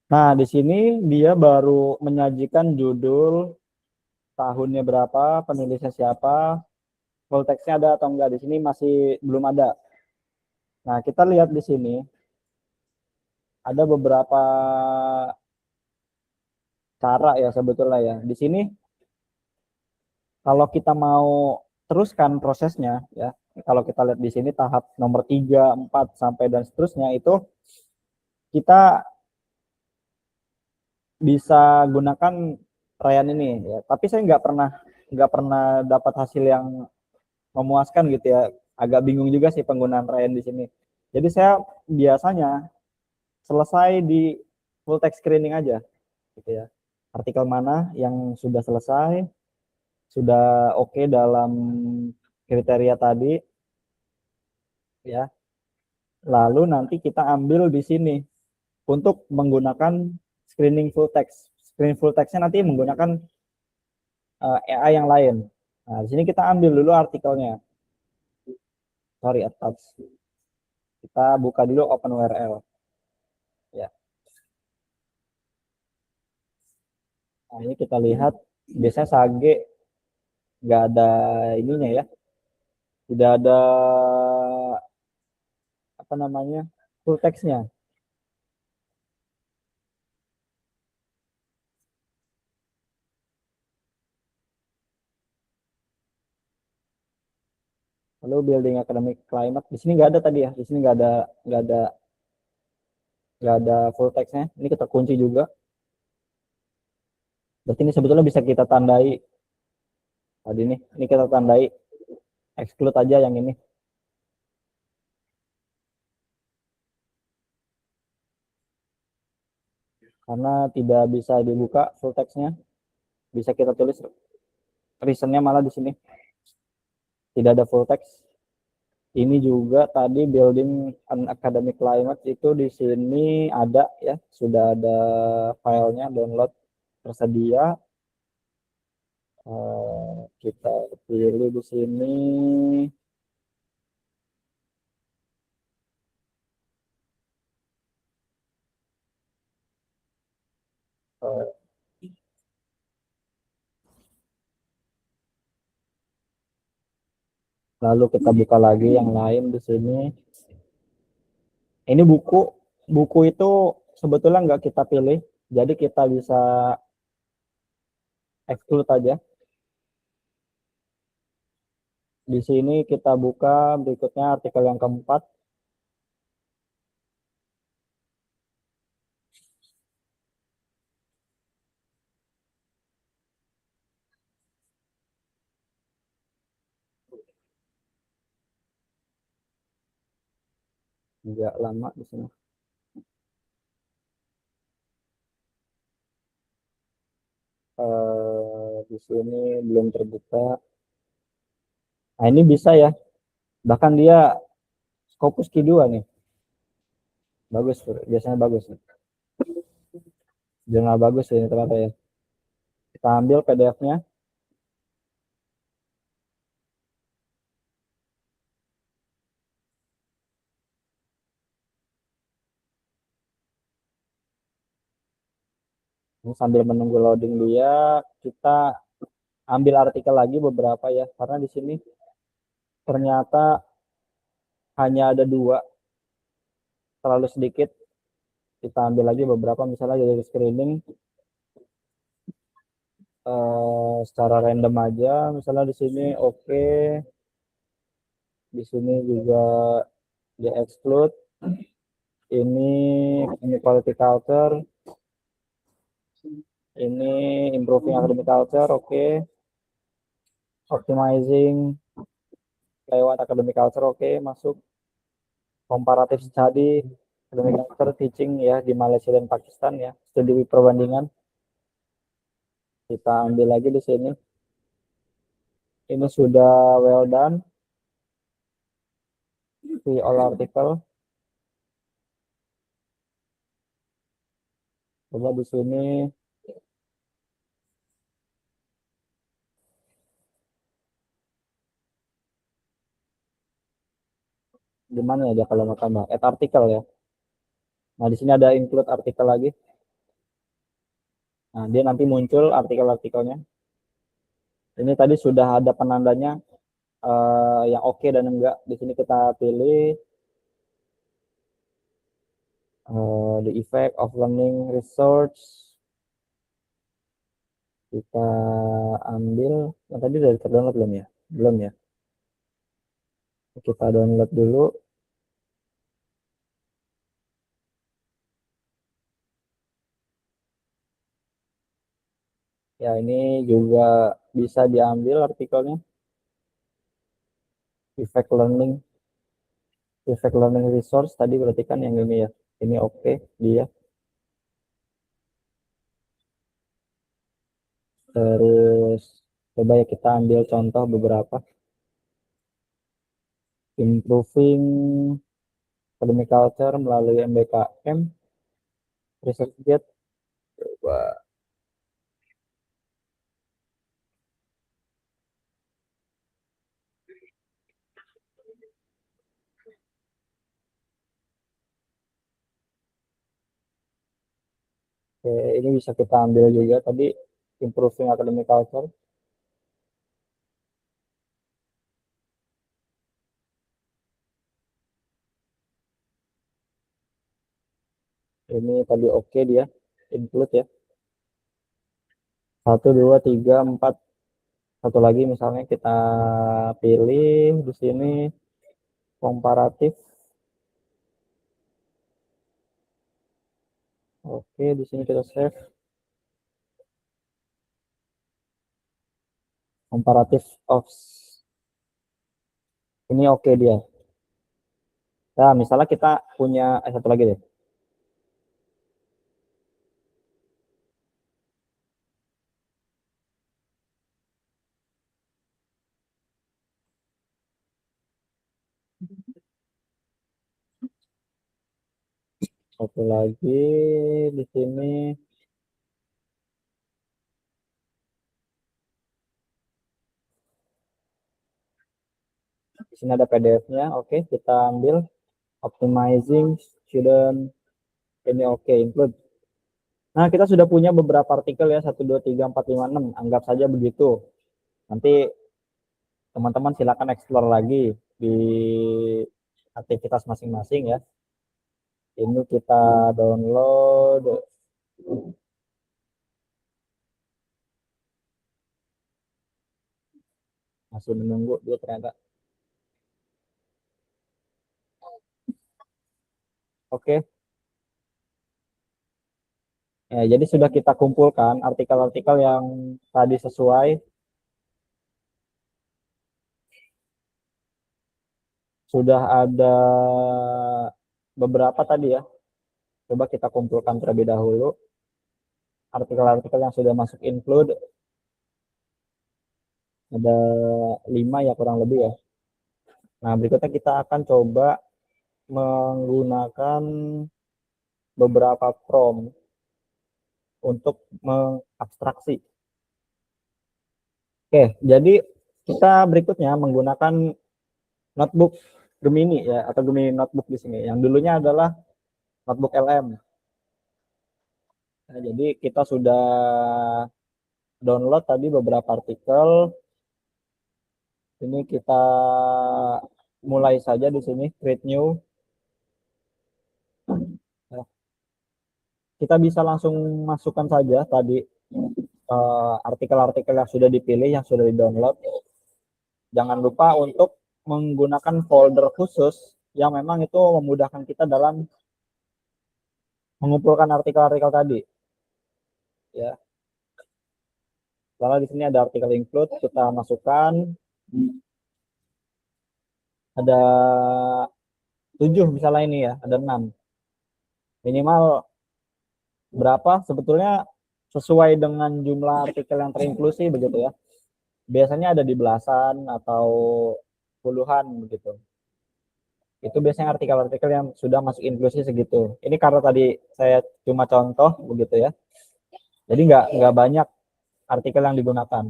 Nah, di sini dia baru menyajikan judul, tahunnya berapa, penulisnya siapa, full text-nya ada atau enggak. Di sini masih belum ada. Nah, kita lihat di sini ada beberapa cara ya sebetulnya ya. Di sini kalau kita mau teruskan prosesnya ya, kalau kita lihat di sini tahap nomor 3, 4 sampai dan seterusnya itu kita bisa gunakan Ryan ini ya. Tapi saya nggak pernah dapat hasil yang memuaskan gitu ya. Agak bingung juga sih penggunaan Ryan di sini. Jadi saya biasanya selesai di full text screening aja gitu ya. Artikel mana yang sudah selesai, sudah oke dalam kriteria tadi ya. Lalu nanti kita ambil di sini untuk menggunakan screening full text. Screening full textnya nanti menggunakan AI yang lain. Nah, di sini kita ambil dulu artikelnya. Sorry, attach. Kita buka dulu OpenURL. Ya. Nah, ini kita lihat biasanya Sage nggak ada ininya ya. Tidak ada apa namanya full textnya. Lalu building academic climate di sini nggak ada tadi ya. Di sini nggak ada full textnya. Ini kita kunci juga. Berarti ini sebetulnya bisa kita tandai tadi nih. Ini kita tandai exclude aja yang ini. Karena tidak bisa dibuka full textnya. Bisa kita tulis reasonnya malah di sini. Tidak ada full text. Ini juga tadi building an academic climate itu di sini ada ya, sudah ada filenya download tersedia. Kita pilih di sini. Lalu kita buka lagi yang lain di sini. Ini buku itu sebetulnya nggak kita pilih, jadi kita bisa exclude aja. Di sini kita buka berikutnya artikel yang keempat. Nggak lama di sini. Di sini belum terbuka. Nah, ini bisa ya. Bahkan dia Scopus Q2 nih. Bagus, biasanya bagus. Jurnal bagus ini ternyata ya. Kita ambil PDF-nya. Ini sambil menunggu loading dia, kita ambil artikel lagi beberapa ya. Karena di sini ternyata hanya ada 2, terlalu sedikit. Kita ambil lagi beberapa, misalnya dari screening secara random aja. Misalnya di sini oke. Di sini juga dia exclude. Ini quality culture. Ini improving academic culture, oke. Optimizing lewat academic culture, oke, masuk. Comparative study, academic culture, teaching ya di Malaysia dan Pakistan ya, studi perbandingan. Kita ambil lagi di sini. Ini sudah well done. See all article. Coba di sini. Gimana ya dia kalau mau tambah? Add artikel ya. Nah, di sini ada include artikel lagi. Nah, dia nanti muncul artikel-artikelnya. Ini tadi sudah ada penandanya yang oke dan enggak. Di sini kita pilih the effect of learning research. Kita ambil. Yang tadi udah terdownload belum ya? Belum ya. Kita download dulu. Ya, ini juga bisa diambil artikelnya. Effect learning resource tadi berarti kan yang ini ya. Ini oke dia. Terus coba ya kita ambil contoh beberapa. Improving academic culture melalui MBKM. ResearchGate. Coba. Oke, ini bisa kita ambil juga tadi improving academic culture. Ini tadi oke dia include ya. 1, 2, 3, 4. Satu lagi misalnya kita pilih di sini komparatif. Oke, di sini kita save. Comparative of. Ini oke dia. Nah, misalnya kita punya satu lagi deh. Satu lagi di sini. Di sini ada PDF-nya. Oke, kita ambil optimizing student. Ini oke, include. Nah, kita sudah punya beberapa artikel ya, 1, 2, 3, 4, 5, 6. Anggap saja begitu. Nanti teman-teman silakan explore lagi di aktivitas masing-masing ya. Ini kita download. Masih menunggu dia ternyata. Oke. Ya, jadi sudah kita kumpulkan artikel-artikel yang tadi sesuai. Sudah ada beberapa tadi ya. Coba kita kumpulkan terlebih dahulu. Artikel-artikel yang sudah masuk include. Ada 5 ya kurang lebih ya. Nah, berikutnya kita akan coba menggunakan beberapa prompt untuk mengabstraksi. Oke, jadi kita berikutnya menggunakan notebook Gemini ya, atau Gemini notebook di sini. Yang dulunya adalah notebook LM. Nah, jadi kita sudah download tadi beberapa artikel. Ini kita mulai saja di sini, create new. Kita bisa langsung masukkan saja tadi artikel-artikel yang sudah dipilih, yang sudah di-download. Jangan lupa untuk menggunakan folder khusus yang memang itu memudahkan kita dalam mengumpulkan artikel-artikel tadi. Ya. Lalu di sini ada artikel include, kita masukkan. ada 7 misalnya ini ya, ada 6. Minimal berapa sebetulnya sesuai dengan jumlah artikel yang terinklusi begitu ya. Biasanya ada di belasan atau puluhan begitu. Itu biasanya artikel-artikel yang sudah masuk inklusi segitu. Ini karena tadi saya cuma contoh begitu ya. Jadi nggak banyak artikel yang digunakan.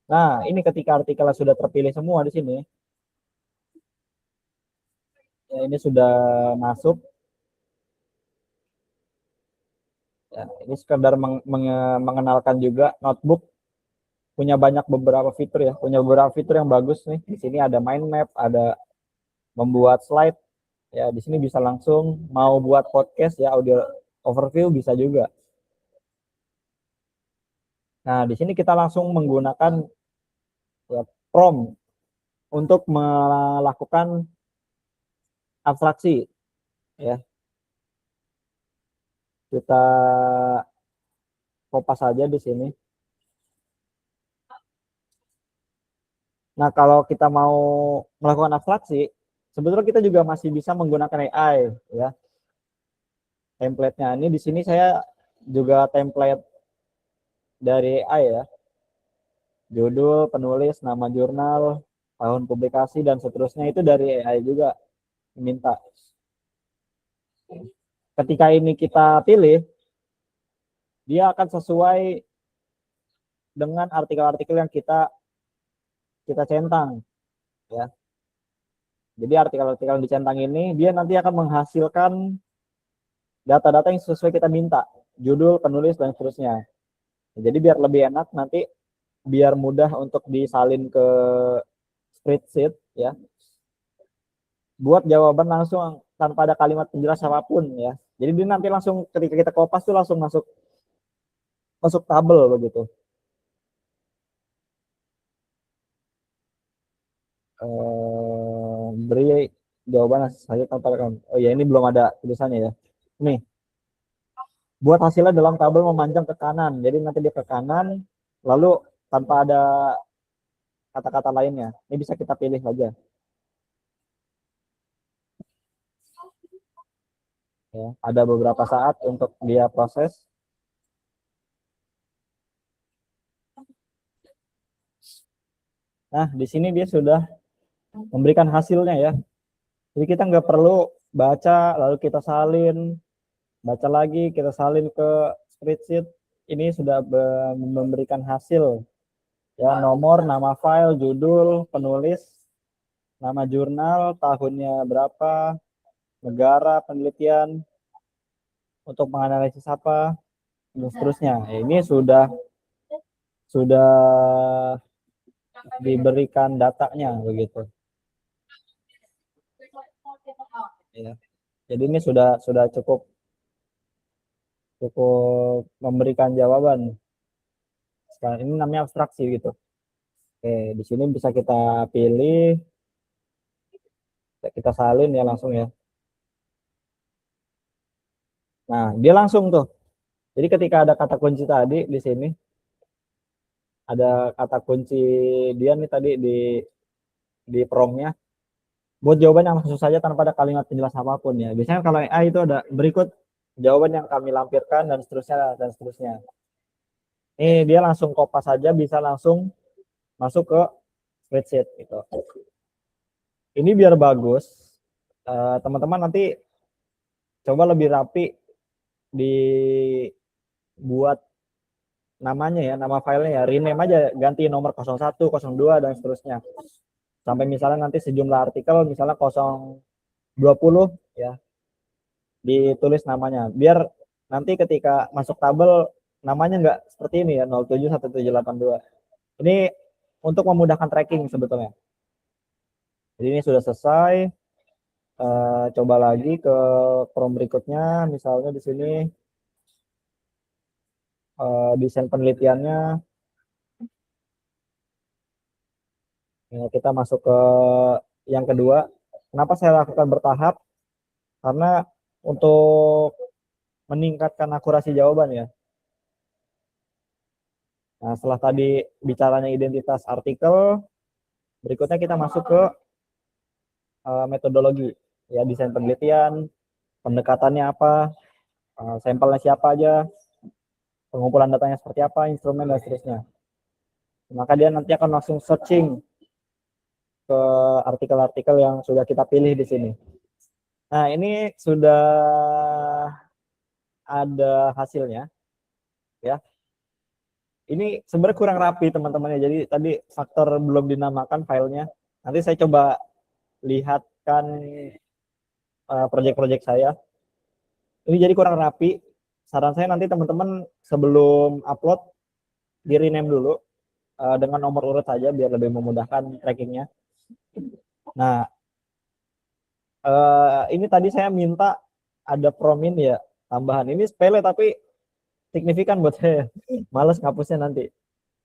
Nah, ini ketika artikel sudah terpilih semua di sini, ya ini sudah masuk. Ya, ini sekedar mengenalkan juga notebook punya beberapa fitur ya, punya beberapa fitur yang bagus nih. Di sini ada mind map, ada membuat slide. Ya, di sini bisa langsung mau buat podcast ya, audio overview bisa juga. Nah, di sini kita langsung menggunakan ya, prompt untuk melakukan abstraksi ya. Kita kopas saja di sini. Nah, kalau kita mau melakukan abstraksi, sebetulnya kita juga masih bisa menggunakan AI ya. Template-nya ini di sini saya juga template dari AI ya. Judul, penulis, nama jurnal, tahun publikasi dan seterusnya itu dari AI juga minta. Ketika ini kita pilih, dia akan sesuai dengan artikel-artikel yang kita centang ya. Jadi artikel-artikel yang dicentang ini dia nanti akan menghasilkan data-data yang sesuai kita minta, judul, penulis dan seterusnya. Jadi biar lebih enak nanti, biar mudah untuk disalin ke spreadsheet ya. Buat jawaban langsung tanpa ada kalimat penjelas apapun ya. Jadi dia nanti langsung ketika kita kopas tuh langsung masuk tabel begitu. Beri jawaban saja tanpa oh ya ini belum ada tulisannya ya. Nih. Buat hasilnya dalam tabel memanjang ke kanan. Jadi nanti dia ke kanan lalu tanpa ada kata-kata lainnya. Ini bisa kita pilih saja. Ya, ada beberapa saat untuk dia proses. Nah, di sini dia sudah memberikan hasilnya ya. Jadi kita nggak perlu baca, lalu kita salin, baca lagi, kita salin ke spreadsheet. Ini sudah memberikan hasil. Ya, nomor, nama file, judul, penulis, nama jurnal, tahunnya berapa, negara, penelitian, untuk menganalisis apa, dan seterusnya. Ini sudah diberikan datanya begitu. Ya. Jadi ini sudah cukup memberikan jawaban. Sekarang ini namanya abstraksi gitu. Oke, di sini bisa kita pilih, kita salin ya langsung ya. Nah, dia langsung tuh. Jadi ketika ada kata kunci tadi di sini, ada kata kunci dia nih tadi di prompt-nya. Buat jawaban yang langsung saja tanpa ada kalimat penjelas apapun ya. Biasanya kalau AI itu ada berikut jawaban yang kami lampirkan dan seterusnya dan seterusnya. Ini dia langsung kopas saja bisa langsung masuk ke spreadsheet gitu. Ini biar bagus, teman-teman nanti coba lebih rapi dibuat namanya ya, nama filenya ya, rename aja, ganti nomor 01, 02 dan seterusnya. Sampai misalnya nanti sejumlah artikel misalnya 020 ya. Ditulis namanya. Biar nanti ketika masuk tabel namanya nggak seperti ini ya 071782. Ini untuk memudahkan tracking sebetulnya. Jadi ini sudah selesai. Coba lagi ke prompt berikutnya, misalnya di sini desain penelitiannya. Ya, kita masuk ke yang kedua. Kenapa saya lakukan bertahap? Karena untuk meningkatkan akurasi jawaban ya. Nah, setelah tadi bicaranya identitas artikel, berikutnya kita masuk ke metodologi, ya desain penelitian, pendekatannya apa, sampelnya siapa aja, pengumpulan datanya seperti apa, instrumen dan seterusnya. Maka dia nanti akan langsung searching ke artikel-artikel yang sudah kita pilih di sini. Nah, ini sudah ada hasilnya, ya. Ini sebenarnya kurang rapi teman-teman ya. Jadi tadi faktor belum dinamakan filenya. Nanti saya coba lihatkan proyek-proyek saya. Ini jadi kurang rapi. Saran saya nanti teman-teman sebelum upload di rename dulu dengan nomor urut saja biar lebih memudahkan trackingnya. Nah, ini tadi saya minta ada promin ya tambahan. Ini sepele tapi signifikan buat saya. Males ngapusnya nanti.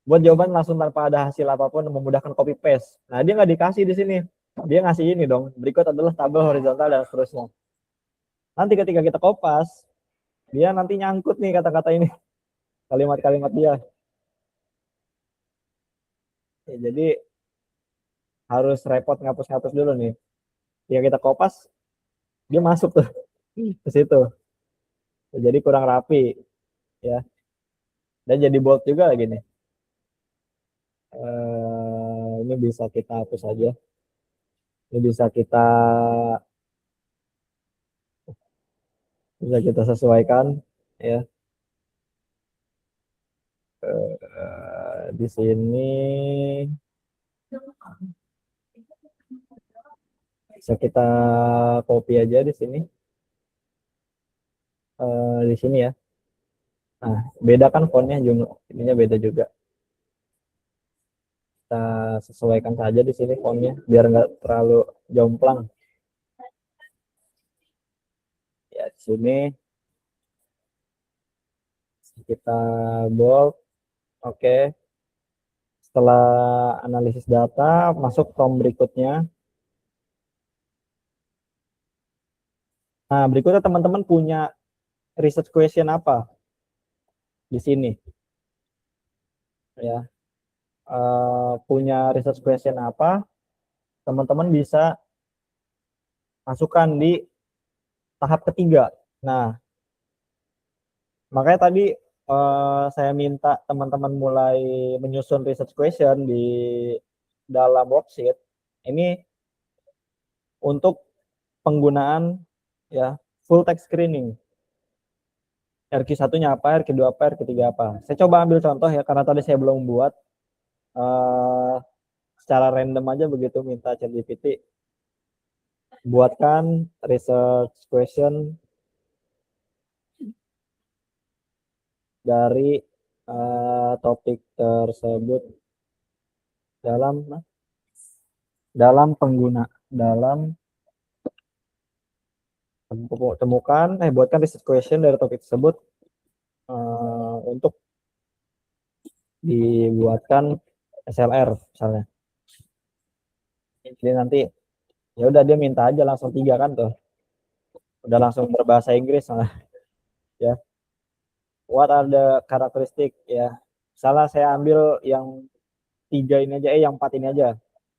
Buat jawaban langsung tanpa ada hasil apapun memudahkan copy paste. Nah, dia nggak dikasih di sini. Dia ngasih ini dong. Berikut adalah tabel horizontal dan seterusnya. Nanti ketika kita kopas, dia nanti nyangkut nih kata-kata ini. Kalimat-kalimat dia. Ya, jadi harus repot ngapus-ngapus dulu nih. Ya kita kopas, dia masuk tuh ke situ. Jadi kurang rapi, ya. Dan jadi bold juga lagi nih. Ini bisa kita hapus aja. Ini bisa kita sesuaikan, ya. Di sini bisa kita copy aja di sini. Di sini ya. Nah, beda kan fontnya, ininya beda juga. Kita sesuaikan saja di sini fontnya biar nggak terlalu jomplang. Ya, di sini kita bold. Oke. Setelah analisis data, masuk prompt berikutnya. Nah, berikutnya teman-teman punya research question apa di sini? Ya, punya research question apa? Teman-teman bisa masukkan di tahap ketiga. Nah, makanya tadi saya minta teman-teman mulai menyusun research question di dalam worksheet. Ini untuk penggunaan ya full text screening. RQ1-nya apa, RQ2 apa, RQ3 apa. Saya coba ambil contoh ya, karena tadi saya belum buat. Secara random aja begitu minta ChatGPT. Buatkan research question dari topik tersebut dalam buatkan research question dari topik tersebut untuk dibuatkan SLR misalnya. Jadi nanti ya udah dia minta aja langsung 3 kan tuh. Udah langsung berbahasa Inggris malah. Ya. What are the characteristic ya. Salah saya ambil yang 3 ini aja, yang 4 ini aja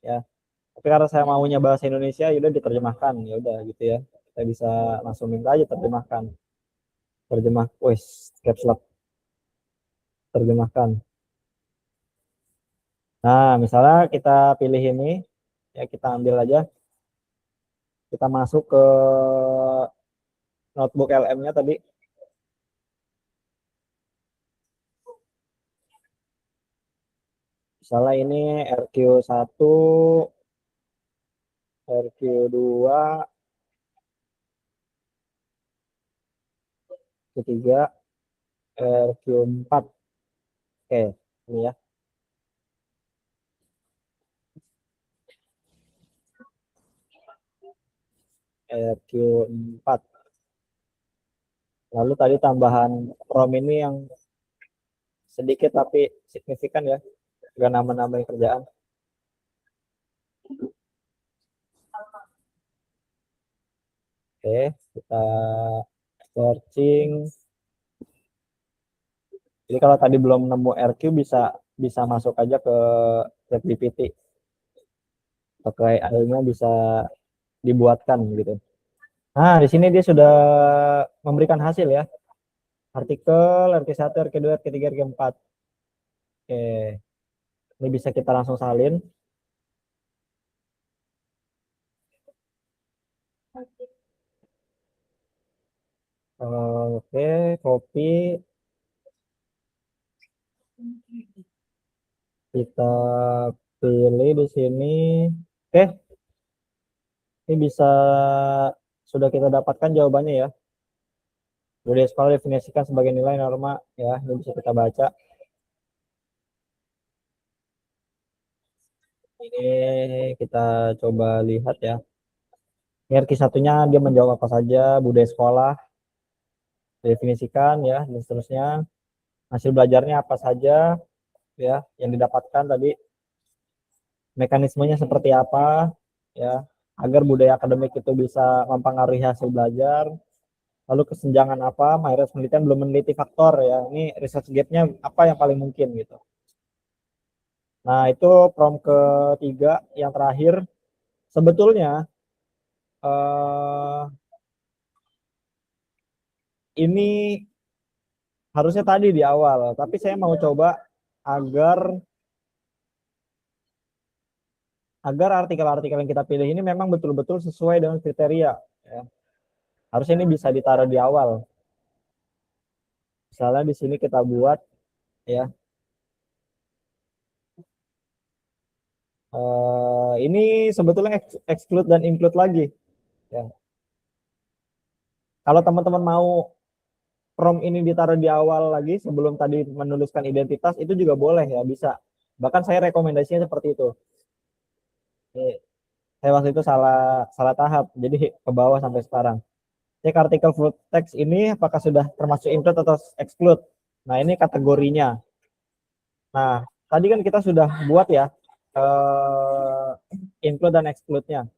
ya. Tapi karena saya maunya bahasa Indonesia, yaudah diterjemahkan, ya udah gitu ya. Kita bisa langsung minta aja terjemahkan. Caps lock. Terjemahkan. Nah, misalnya kita pilih ini, ya kita ambil aja. Kita masuk ke notebook LM-nya tadi. Misalnya ini RQ1, RQ2, ketiga, RQ4. Oke, ini ya. RQ4. Lalu tadi tambahan prom ini yang sedikit tapi signifikan ya. Gak nambah-nambahin kerjaan. Oke, kita searching. Jadi kalau tadi belum nemu RQ bisa masuk aja ke ChatGPT. Pakai AI-nya bisa dibuatkan gitu. Nah, di sini dia sudah memberikan hasil ya. Artikel RQ1, RQ2, RQ3, RQ4. Oke. Ini bisa kita langsung salin. Oke, copy. Kita pilih di sini. Oke, ini bisa sudah kita dapatkan jawabannya ya. Budaya sekolah definisikan sebagai nilai norma ya. Ini bisa kita baca. Ini kita coba lihat ya. Ini RQ1-nya dia menjawab apa saja, budaya sekolah definisikan ya, dan seterusnya. Hasil belajarnya apa saja ya yang didapatkan tadi, mekanismenya seperti apa ya, agar budaya akademik itu bisa mempengaruhi hasil belajar. Lalu kesenjangan apa, mayoritas penelitian belum meneliti faktor ya, ini research gap-nya apa yang paling mungkin gitu. Nah, itu prompt ketiga yang terakhir. Sebetulnya ini harusnya tadi di awal, tapi saya mau coba agar artikel-artikel yang kita pilih ini memang betul-betul sesuai dengan kriteria ya. Harusnya ini bisa ditaruh di awal. Misalnya di sini kita buat ya. Ini sebetulnya exclude dan include lagi ya. Kalau teman-teman mau prompt ini ditaruh di awal lagi sebelum tadi menuliskan identitas, itu juga boleh ya, bisa. Bahkan saya rekomendasinya seperti itu. Saya waktu itu salah tahap, jadi ke bawah sampai sekarang. Cek artikel full text ini apakah sudah termasuk include atau exclude. Nah, ini kategorinya. Nah, tadi kan kita sudah buat ya include dan exclude-nya.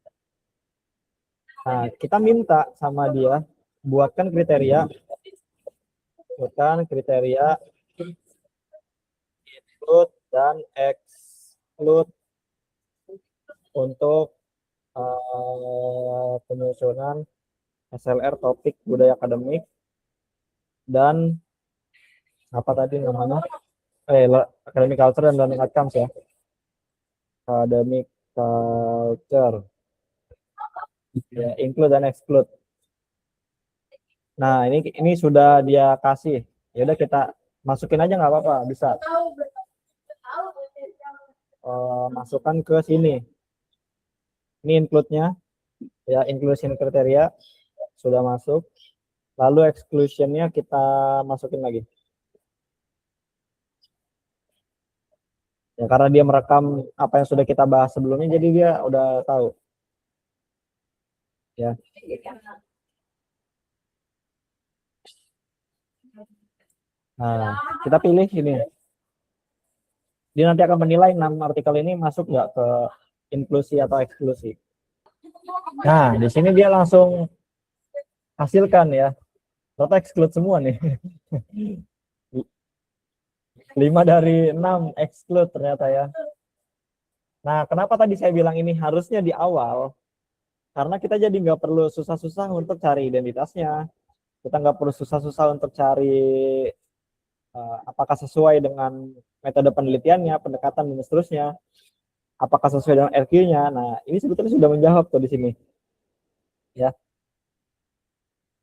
Nah, kita minta sama dia buatkan kriteria include dan exclude untuk penyusunan SLR topik budaya akademik dan apa tadi namanya academic culture dan learning outcomes ya, academic culture ya, include dan exclude. Nah, ini sudah dia kasih, ya udah kita masukin aja nggak apa-apa, bisa masukkan ke sini. Ini include-nya ya, inclusion kriteria sudah masuk, lalu exclusion-nya kita masukin lagi ya, karena dia merekam apa yang sudah kita bahas sebelumnya, jadi dia udah tahu ya. Nah, kita pilih ini, dia nanti akan menilai 6 artikel ini masuk nggak ke inklusi atau eksklusi. Nah, di sini dia langsung hasilkan ya, ternyata exclude semua nih. 5 dari 6 exclude ternyata ya. Nah, kenapa tadi saya bilang ini harusnya di awal? Karena kita jadi nggak perlu susah-susah untuk cari identitasnya. Kita nggak perlu susah-susah untuk cari apakah sesuai dengan metode penelitiannya, pendekatan, dan seterusnya. Apakah sesuai dengan RQ-nya. Nah, ini sebetulnya sudah menjawab tuh di sini. Ya.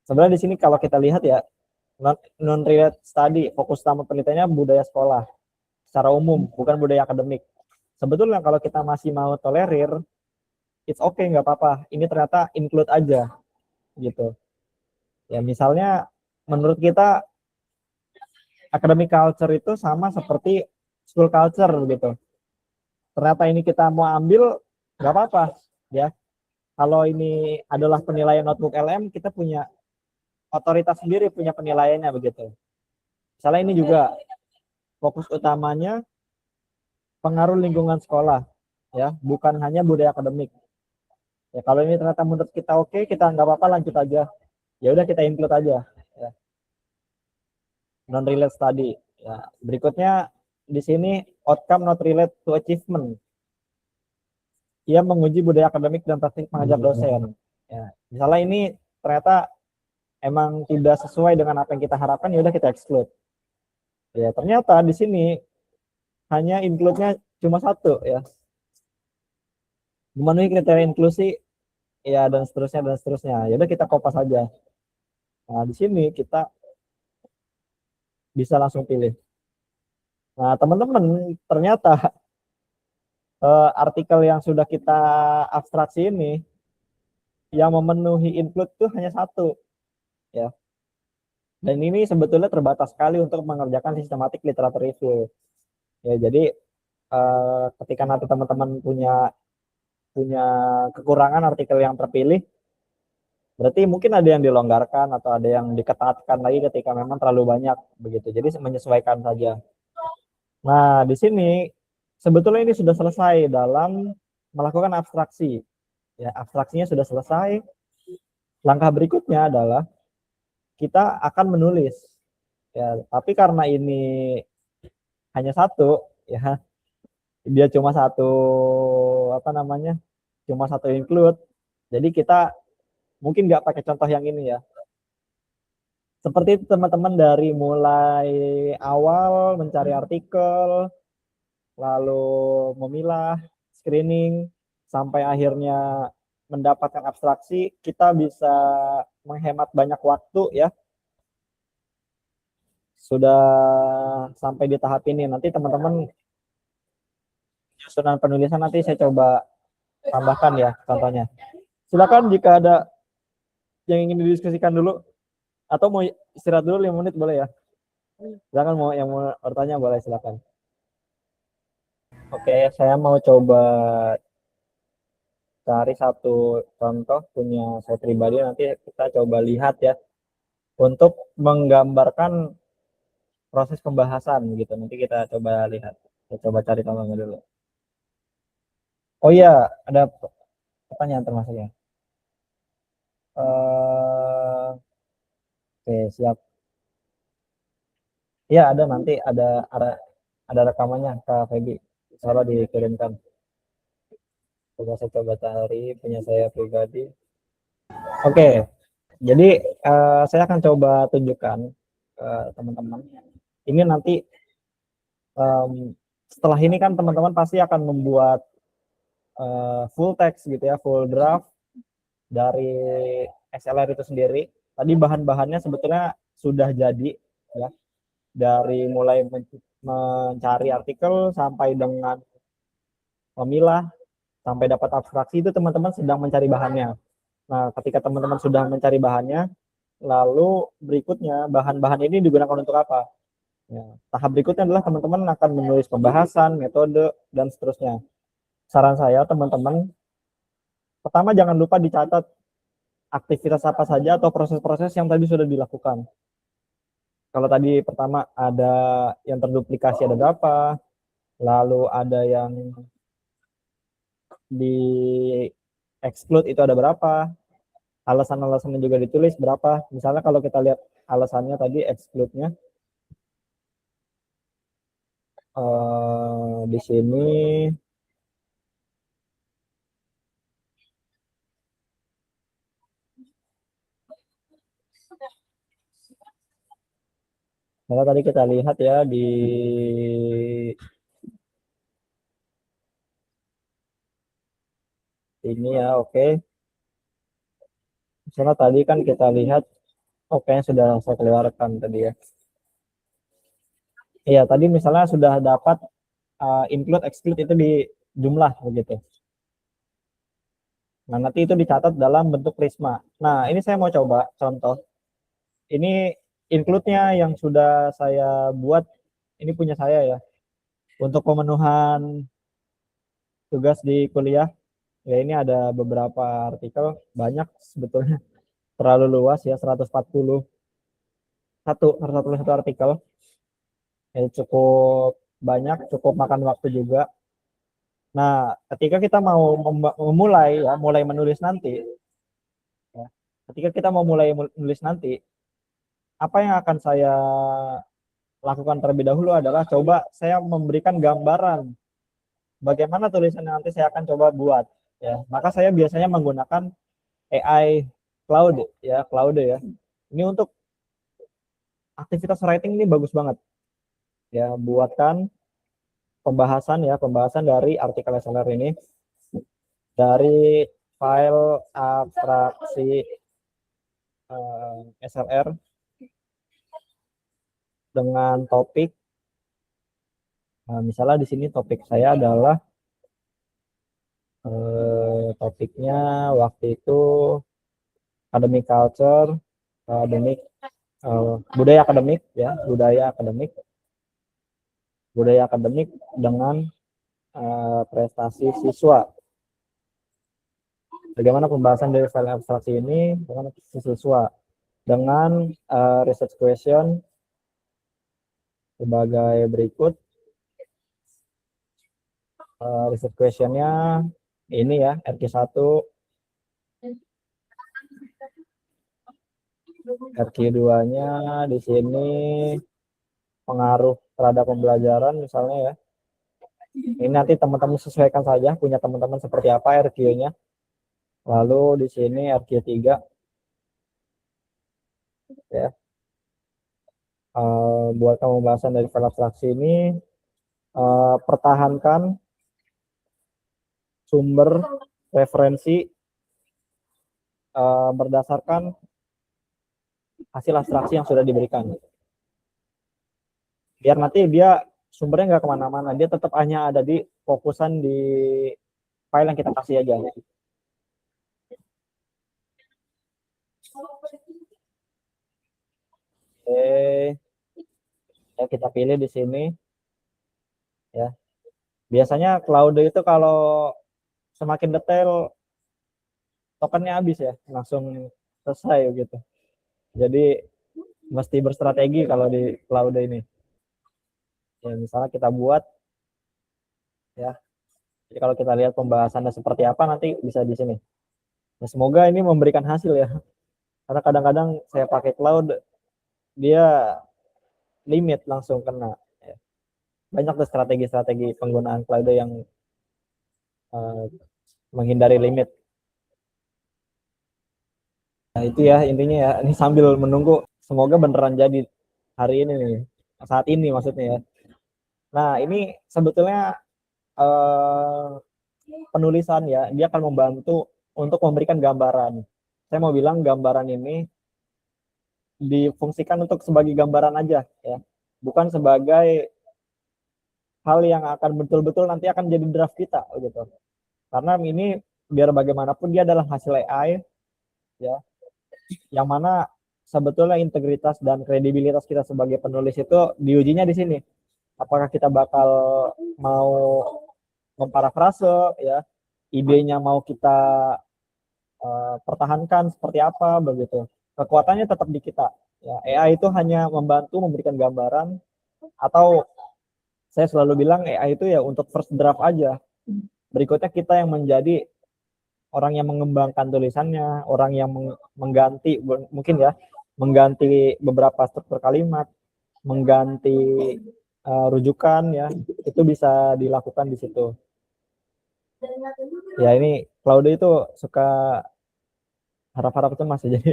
Sebenarnya di sini kalau kita lihat ya, non-related study, fokus utama penelitiannya budaya sekolah secara umum, bukan budaya akademik. Sebetulnya kalau kita masih mau tolerir, it's okay, nggak apa-apa. Ini ternyata include aja, gitu. Ya misalnya, menurut kita academic culture itu sama seperti school culture, gitu. Ternyata ini kita mau ambil, nggak apa-apa, ya. Kalau ini adalah penilaian notebook LM, kita punya otoritas sendiri, punya penilaiannya begitu. Misalnya ini juga fokus utamanya pengaruh lingkungan sekolah, ya, bukan hanya budaya akademik. Ya, kalau ini ternyata menurut kita oke, kita nggak apa-apa, lanjut aja. Ya udah kita include aja. Ya. Non-relate study. Ya. Berikutnya di sini outcome not relate to achievement. ia menguji budaya akademik dan praktik mengajar dosen. Ya, misalnya ini ternyata emang tidak sesuai dengan apa yang kita harapkan, ya udah kita exclude. Ya, ternyata di sini hanya include-nya cuma satu ya. Memenuhi kriteria inklusi ya dan seterusnya dan seterusnya. Ya udah kita kopas aja. Nah, di sini kita bisa langsung pilih. Nah, teman-teman, ternyata artikel yang sudah kita abstraksi ini yang memenuhi include itu hanya satu ya. Dan ini sebetulnya terbatas sekali untuk mengerjakan sistematik literatur review. Ya, jadi ketika nanti teman-teman punya kekurangan artikel yang terpilih, berarti mungkin ada yang dilonggarkan atau ada yang diketatkan lagi ketika memang terlalu banyak begitu. Jadi menyesuaikan saja. Nah, di sini sebetulnya ini sudah selesai dalam melakukan abstraksi. Ya, abstraksinya sudah selesai. Langkah berikutnya adalah kita akan menulis. Ya, tapi karena ini hanya satu, ya, dia cuma satu apa namanya? Cuma satu include. Jadi kita mungkin nggak pakai contoh yang ini ya. Seperti itu teman-teman, dari mulai awal mencari artikel, lalu memilah, screening, sampai akhirnya mendapatkan abstraksi, kita bisa menghemat banyak waktu ya. Sudah sampai di tahap ini. Nanti teman-teman susunan penulisan nanti saya coba tambahkan ya contohnya. Silakan jika ada yang ingin didiskusikan dulu, atau mau istirahat dulu 5 menit boleh ya. Silakan, mau yang mau bertanya boleh, silakan. Oke, saya mau coba cari satu contoh punya saya pribadi, nanti kita coba lihat ya untuk menggambarkan proses pembahasan gitu. Nanti kita coba lihat. Saya coba cari contohnya dulu. Oh iya, ada pertanyaan termasuk ya. Oke, siap. Iya, ada, nanti ada rekamannya Kak Feby. Salah dikirimkan. Saya coba cari punya saya pribadi. Oke, jadi saya akan coba tunjukkan ke teman-teman. Ini nanti setelah ini kan teman-teman pasti akan membuat full text gitu ya, full draft dari SLR itu sendiri. Tadi bahan-bahannya sebetulnya sudah jadi ya, dari mulai mencari artikel sampai dengan memilah sampai dapat abstraksi, itu teman-teman sedang mencari bahannya. Nah, ketika teman-teman sudah mencari bahannya, lalu berikutnya bahan-bahan ini digunakan untuk apa? Ya, tahap berikutnya adalah teman-teman akan menulis pembahasan, metode, dan seterusnya. Saran saya teman-teman, pertama jangan lupa dicatat aktivitas apa saja atau proses-proses yang tadi sudah dilakukan. Kalau tadi pertama ada yang terduplikasi ada berapa, lalu ada yang di exclude itu ada berapa, alasan-alasannya juga ditulis berapa. Misalnya kalau kita lihat alasannya tadi exclude-nya, di sini kalau tadi kita lihat ya di ini ya, oke. Misalnya tadi kan kita lihat, oke, sudah saya keluarkan tadi ya. Iya, tadi misalnya sudah dapat include exclude itu di jumlah begitu. Nah, nanti itu dicatat dalam bentuk prisma. Nah, ini saya mau coba contoh. Ini include-nya yang sudah saya buat, ini punya saya ya. Untuk pemenuhan tugas di kuliah, ya ini ada beberapa artikel, banyak sebetulnya. Terlalu luas ya, 141 artikel. Ya, cukup banyak, cukup makan waktu juga. Nah, ketika kita mau memulai ya, mulai menulis nanti, ya, ketika kita mau mulai menulis nanti, apa yang akan saya lakukan terlebih dahulu adalah coba saya memberikan gambaran bagaimana tulisan yang nanti saya akan coba buat. ya. Maka saya biasanya menggunakan AI Claude ya, Claude ya. Ini untuk aktivitas writing ini bagus banget. Ya, buatkan pembahasan dari artikel SLR ini dari file abstraksi SLR dengan topik. Misalnya di sini topik saya adalah topiknya waktu itu academic culture, budaya akademik ya, budaya akademik dengan prestasi siswa. Bagaimana pembahasan dari file abstraksi ini dengan siswa dengan research question sebagai berikut. Research questionnya ini ya, RQ1, RQ2-nya di sini pengaruh terhadap pembelajaran misalnya ya. Ini nanti teman-teman sesuaikan saja, punya teman-teman seperti apa RQ-nya. Lalu di sini RQ3 ya. Buat pembahasan dari file abstraksi ini, pertahankan sumber referensi berdasarkan hasil abstraksi yang sudah diberikan. Biar nanti dia sumbernya nggak kemana-mana, dia tetap hanya ada di fokusan di file yang kita kasih aja. Oke, ya kita pilih di sini. Ya, biasanya Claude itu kalau semakin detail tokennya habis ya, langsung selesai gitu. Jadi mesti berstrategi kalau di Claude ini. Ya, misalnya kita buat ya. Jadi kalau kita lihat pembahasannya seperti apa nanti bisa di sini. Nah, semoga ini memberikan hasil ya. Karena kadang-kadang saya pakai Claude dia limit langsung kena. Ya. Banyak tuh strategi-strategi penggunaan Claude yang menghindari limit. Nah, itu ya intinya ya. Ini sambil menunggu semoga beneran jadi hari ini nih. Saat ini maksudnya ya. Nah, ini sebetulnya penulisan ya, dia akan membantu untuk memberikan gambaran. Saya mau bilang gambaran ini difungsikan untuk sebagai gambaran aja ya, bukan sebagai hal yang akan betul-betul nanti akan jadi draft kita gitu. Karena ini biar bagaimanapun dia adalah hasil AI ya, yang mana sebetulnya integritas dan kredibilitas kita sebagai penulis itu diujinya di sini. Apakah kita bakal mau memparafrase ya, idenya mau kita pertahankan seperti apa begitu. Kekuatannya tetap di kita. Ya, AI itu hanya membantu memberikan gambaran, atau saya selalu bilang AI itu ya untuk first draft aja. Berikutnya kita yang menjadi orang yang mengembangkan tulisannya, orang yang mengganti mungkin ya, mengganti beberapa struktur kalimat, mengganti rujukan ya, itu bisa dilakukan di situ. Ya ini Claude itu suka harap-harap itu masih jadi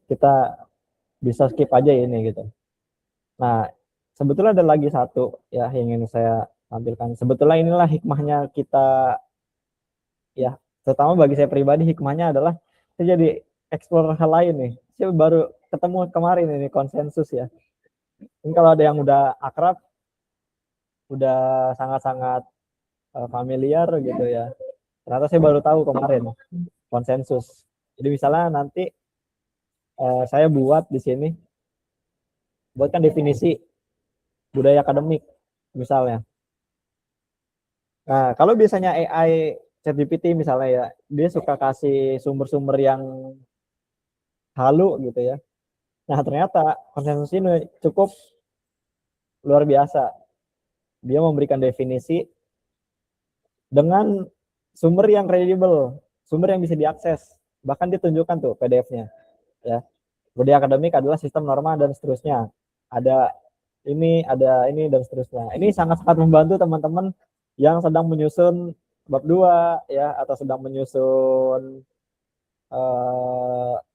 kita bisa skip aja ini gitu. Nah, sebetulnya ada lagi satu ya yang ingin saya tampilkan. Sebetulnya inilah hikmahnya kita ya, terutama bagi saya pribadi hikmahnya adalah saya jadi explore hal lain nih. Saya baru ketemu kemarin ini konsensus ya. Ini kalau ada yang udah akrab, udah sangat-sangat familiar gitu ya. Ternyata saya baru tahu kemarin konsensus. Jadi misalnya nanti saya buat di sini, buatkan definisi budaya akademik misalnya. Nah, kalau biasanya AI ChatGPT misalnya ya, dia suka kasih sumber-sumber yang halu gitu ya. Nah, ternyata konsensus ini cukup luar biasa. Dia memberikan definisi dengan sumber yang kredibel, sumber yang bisa diakses. Bahkan ditunjukkan tuh PDF-nya. Ya. Budaya akademik adalah sistem norma dan seterusnya. Ada ini dan seterusnya. Ini sangat-sangat membantu teman-teman yang sedang menyusun bab 2 ya, atau sedang menyusun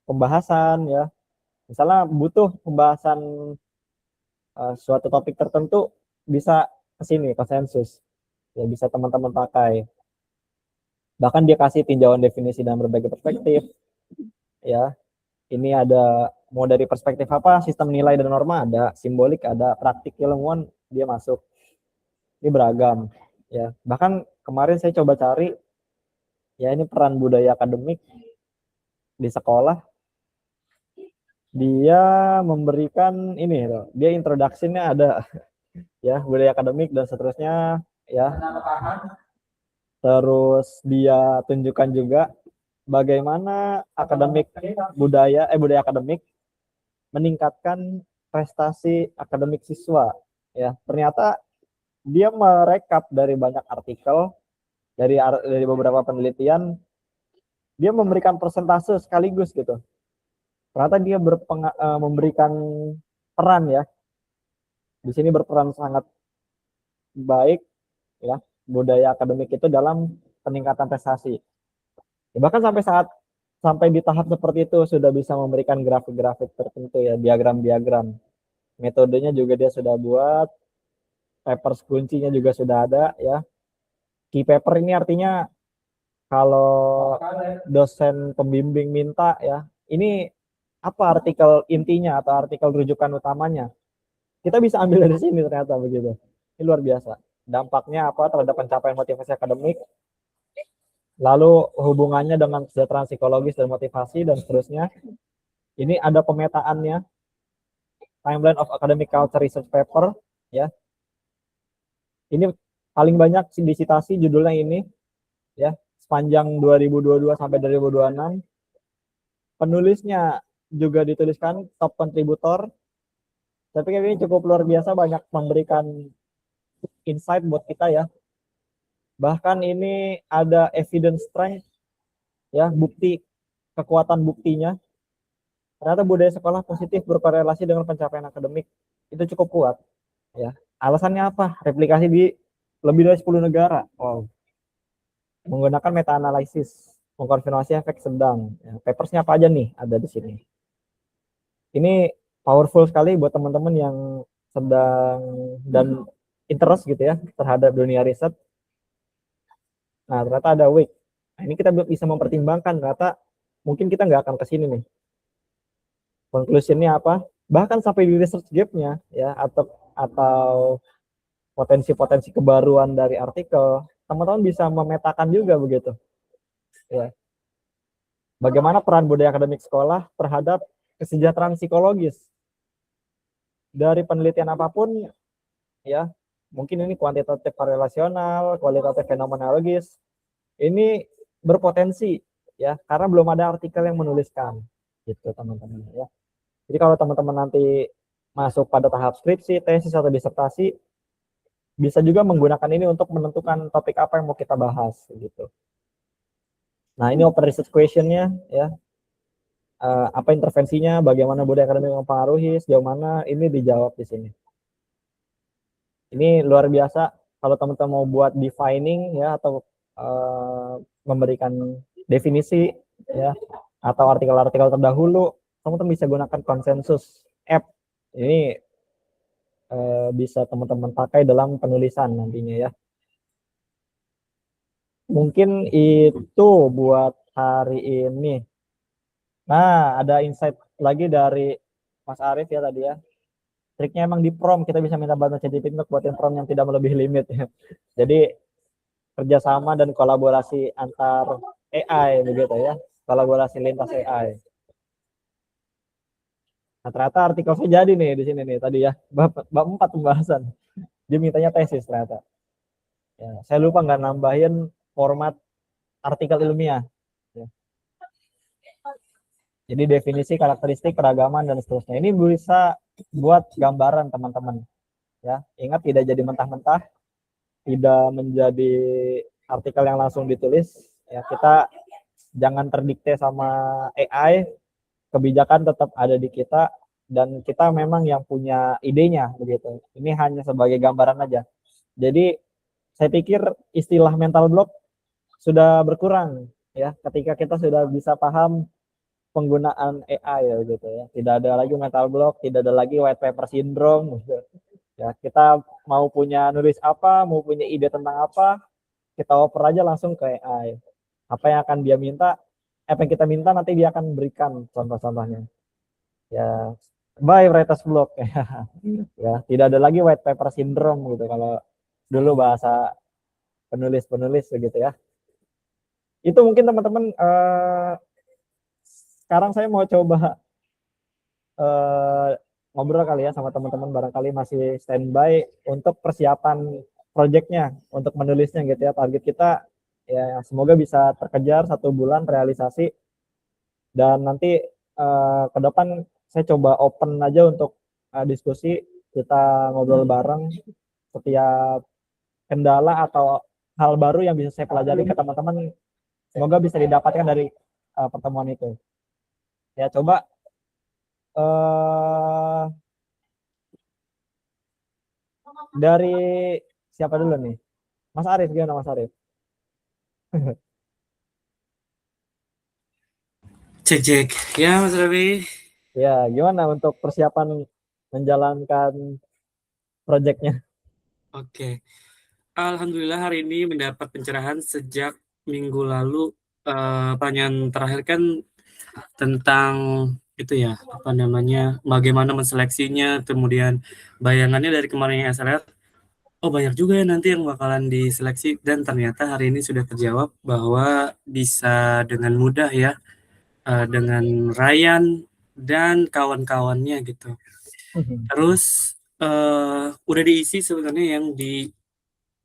pembahasan ya. Misalnya butuh pembahasan suatu topik tertentu, bisa ke sini konsensus. Ya bisa teman-teman pakai. Bahkan dia kasih tinjauan definisi dan berbagai perspektif. Ya, ini ada mau dari perspektif apa, sistem nilai dan norma ada, simbolik ada, praktik ilmuwan dia masuk. Ini beragam. Ya, bahkan kemarin saya coba cari, ya ini peran budaya akademik di sekolah. Dia memberikan ini, dia introduction-nya ada, ya budaya akademik dan seterusnya, ya. Terus dia tunjukkan juga bagaimana budaya akademik meningkatkan prestasi akademik siswa. Ya, ternyata dia merekap dari banyak artikel, dari beberapa penelitian, dia memberikan persentase sekaligus gitu. Ternyata dia memberikan peran ya. Di sini berperan sangat baik ya budaya akademik itu dalam peningkatan prestasi. Ya, bahkan sampai di tahap seperti itu sudah bisa memberikan grafik-grafik tertentu ya, diagram-diagram. Metodenya juga dia sudah buat, papers kuncinya juga sudah ada ya. Key paper ini artinya kalau dosen pembimbing minta ya, ini apa artikel intinya atau artikel rujukan utamanya, kita bisa ambil dari sini ternyata begitu. Ini luar biasa. Dampaknya apa terhadap pencapaian motivasi akademik, lalu hubungannya dengan kesejahteraan psikologis dan motivasi dan seterusnya. Ini ada pemetaannya, timeline of academic culture research paper ya. Ini paling banyak disitasi judulnya ini ya, sepanjang 2022 sampai 2026. Penulisnya juga dituliskan top kontributor. Tapi ini cukup luar biasa, banyak memberikan insight buat kita ya. Bahkan ini ada evidence strength ya, bukti, kekuatan buktinya. Ternyata budaya sekolah positif berkorelasi dengan pencapaian akademik. Itu cukup kuat ya. Alasannya apa? Replikasi di lebih dari 10 negara. Wow. Menggunakan meta analisis, mengkonfirmasi efek sedang. Ya, papersnya apa aja nih ada di sini. Ini powerful sekali buat teman-teman yang sedang dan interest gitu ya terhadap dunia riset. Nah, ternyata ada week. Nah, ini kita bisa mempertimbangkan ternyata mungkin kita nggak akan ke sini nih. Conclusion-nya apa? Bahkan sampai di research gap-nya ya, atau potensi-potensi kebaruan dari artikel, teman-teman bisa memetakan juga begitu. Ya. Bagaimana peran budaya akademik sekolah terhadap kesejahteraan psikologis. Dari penelitian apapun ya, mungkin ini kuantitatif korelasional, kualitatif fenomenologis, ini berpotensi ya, karena belum ada artikel yang menuliskan gitu teman-teman ya. Jadi kalau teman-teman nanti masuk pada tahap skripsi, tesis atau disertasi, bisa juga menggunakan ini untuk menentukan topik apa yang mau kita bahas gitu. Nah, ini open research question-nya ya. Apa intervensinya, bagaimana budaya akademik mempengaruhi, sejauh mana, ini dijawab di sini. Ini luar biasa kalau teman-teman mau buat defining ya, atau memberikan definisi ya, atau artikel-artikel terdahulu, teman-teman bisa gunakan konsensus app. Ini bisa teman-teman pakai dalam penulisan nantinya ya. Mungkin itu buat hari ini. Nah, ada insight lagi dari Mas Arief ya tadi ya. Triknya emang di prompt, kita bisa minta bantuan ChatGPT untuk buatin prompt yang tidak melebihi limit ya. Jadi kerjasama dan kolaborasi antar AI begitu ya, kolaborasi lintas AI. Nah, ternyata artikel saya jadi nih di sini nih tadi ya, bab 4 pembahasan. Dia mintanya tesis ternyata. Ya, saya lupa nggak nambahin format artikel ilmiah. Ya. Jadi definisi, karakteristik, keragaman dan seterusnya. Ini bisa buat gambaran teman-teman. Ya, ingat tidak jadi mentah-mentah, tidak menjadi artikel yang langsung ditulis. Ya, kita jangan terdikte sama AI. Kebijakan tetap ada di kita dan kita memang yang punya idenya begitu. Ini hanya sebagai gambaran aja. Jadi saya pikir istilah mental block sudah berkurang ya ketika kita sudah bisa paham penggunaan AI ya gitu ya. Tidak ada lagi mental block, tidak ada lagi white paper syndrome gitu. Ya, kita mau punya nulis apa, mau punya ide tentang apa, kita oper aja langsung ke AI. Apa yang akan dia minta, apa yang kita minta nanti dia akan berikan contoh-contohnya. Ya, by writer's block ya, tidak ada lagi white paper syndrome gitu kalau dulu bahasa penulis-penulis begitu ya. Itu mungkin teman-teman sekarang saya mau coba eh, ngobrol kali ya sama teman-teman, barangkali masih standby untuk persiapan proyeknya, untuk menulisnya gitu ya. Target kita ya semoga bisa terkejar 1 bulan realisasi, dan nanti ke depan saya coba open aja untuk diskusi, kita ngobrol bareng setiap kendala atau hal baru yang bisa saya pelajari ke teman-teman, semoga bisa didapatkan dari pertemuan itu. Ya coba eh dari siapa dulu nih? Mas Arif, gimana Mas Arif? Cek cek. Ya Mas Rabi. Ya, gimana untuk persiapan menjalankan proyeknya? Oke. Alhamdulillah hari ini mendapat pencerahan sejak minggu lalu. Pertanyaan terakhir kan tentang itu ya, apa namanya, bagaimana menseleksinya, kemudian bayangannya dari kemarin yang SLR. Oh banyak juga ya nanti yang bakalan diseleksi, dan ternyata hari ini sudah terjawab bahwa bisa dengan mudah ya, dengan Ryan dan kawan-kawannya gitu. Terus udah diisi sebenarnya yang di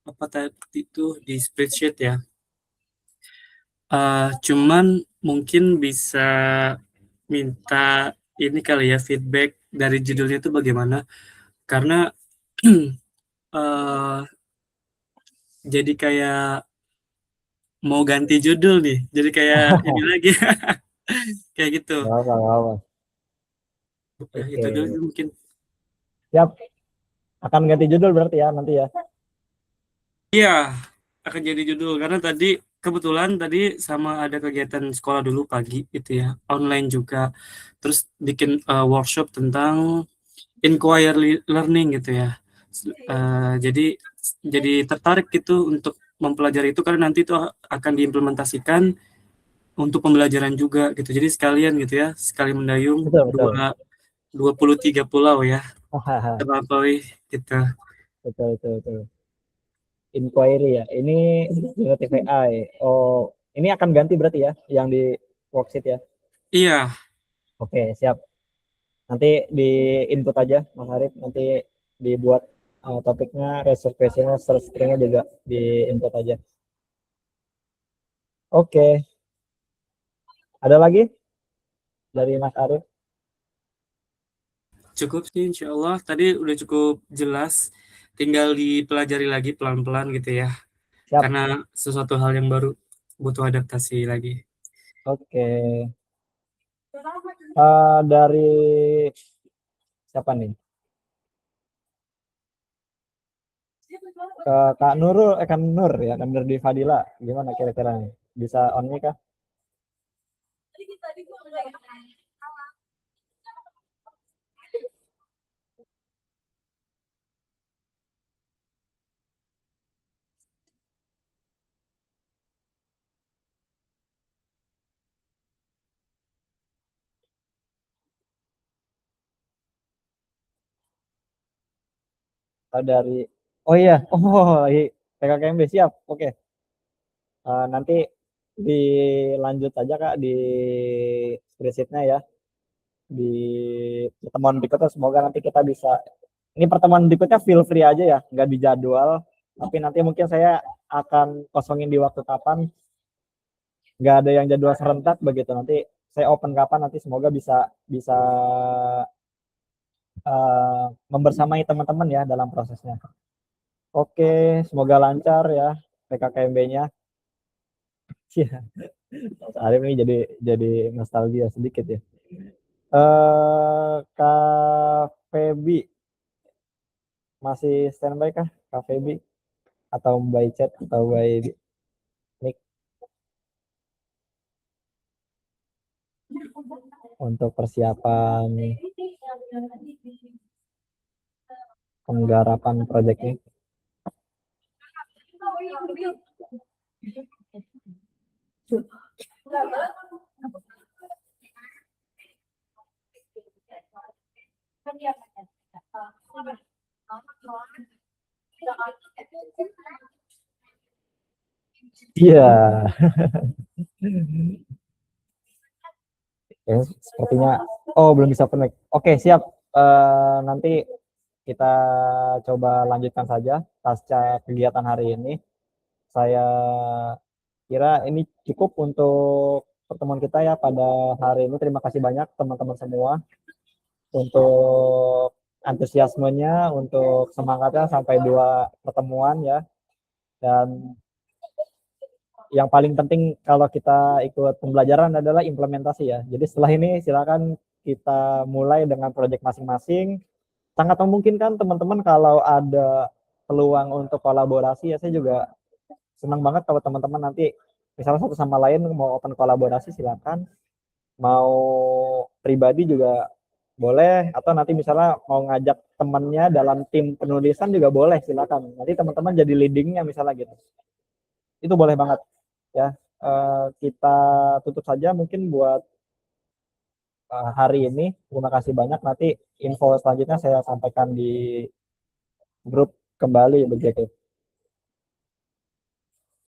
apa tadi itu di spreadsheet ya. Cuman mungkin bisa minta ini kali ya, feedback dari judulnya itu bagaimana, karena eh, jadi kayak mau ganti judul nih, jadi kayak ini lagi kayak gitu. Gak apa, gak apa. Ya itu Oke, dulu mungkin. siap. Akan ganti judul berarti ya nanti ya. Iya, akan jadi judul karena tadi kebetulan tadi sama ada kegiatan sekolah dulu pagi itu ya, online juga. Terus bikin workshop tentang inquiry learning gitu ya. Jadi tertarik gitu untuk mempelajari itu karena nanti itu akan diimplementasikan untuk pembelajaran juga gitu. Jadi sekalian gitu ya, sekali mendayung Betul, betul. 23 pulau ya, terlampaui gitu. Betul, betul, betul. Inquiry ya. Ini generative AI. Oh, ini akan ganti berarti ya yang di worksheet ya. Iya, Oke, siap. Nanti di input aja Mas Arif, nanti dibuat topiknya, reservasinya, search stringnya juga di input aja. Oke, ada lagi dari Mas Arif? cukup sih insya Allah. Tadi udah cukup jelas. Tinggal dipelajari lagi pelan-pelan gitu ya. Siap. Karena sesuatu hal yang baru butuh adaptasi lagi. Oke. Dari siapa nih? Kak Nurul, Kak Nur ya, Kak Nur di Fadila. Gimana kira-kira nih? Bisa on mic kah? Dari oh iya, PKKMB siap. Oke. Nanti dilanjut aja Kak di spreadsheet-nya ya. Di pertemuan berikutnya semoga nanti kita bisa, ini pertemuan berikutnya feel free aja ya, nggak dijadwal, tapi nanti mungkin saya akan kosongin di waktu kapan, nggak ada yang jadwal serentak begitu, nanti saya open kapan, nanti semoga bisa bisa membersamai teman-teman ya dalam prosesnya. Oke, semoga lancar ya PKKMB-nya. Iya, Mas Arif ini jadi nostalgia sedikit ya. Kak Febi masih standby kah Kak Febi, atau by chat atau by mic? untuk persiapan penggarapan proyek ini. Iya. Ya, sepertinya belum bisa connect. Oke, siap. Nanti kita coba lanjutkan saja pasca kegiatan hari ini. Saya kira ini cukup untuk pertemuan kita ya pada hari ini. Terima kasih banyak teman-teman semua untuk antusiasmenya, untuk semangatnya sampai 2 pertemuan ya. Dan yang paling penting kalau kita ikut pembelajaran adalah implementasi ya. Jadi setelah ini silakan kita mulai dengan proyek masing-masing. Sangat memungkinkan teman-teman kalau ada peluang untuk kolaborasi ya, saya juga senang banget kalau teman-teman nanti misalnya satu sama lain mau open kolaborasi silakan. Mau pribadi juga boleh, atau nanti misalnya mau ngajak temannya dalam tim penulisan juga boleh, silakan. Nanti teman-teman jadi leadingnya misalnya gitu. Itu boleh banget ya. Kita tutup saja mungkin buat hari ini. Terima kasih banyak. Nanti info selanjutnya saya sampaikan di grup kembali begitu.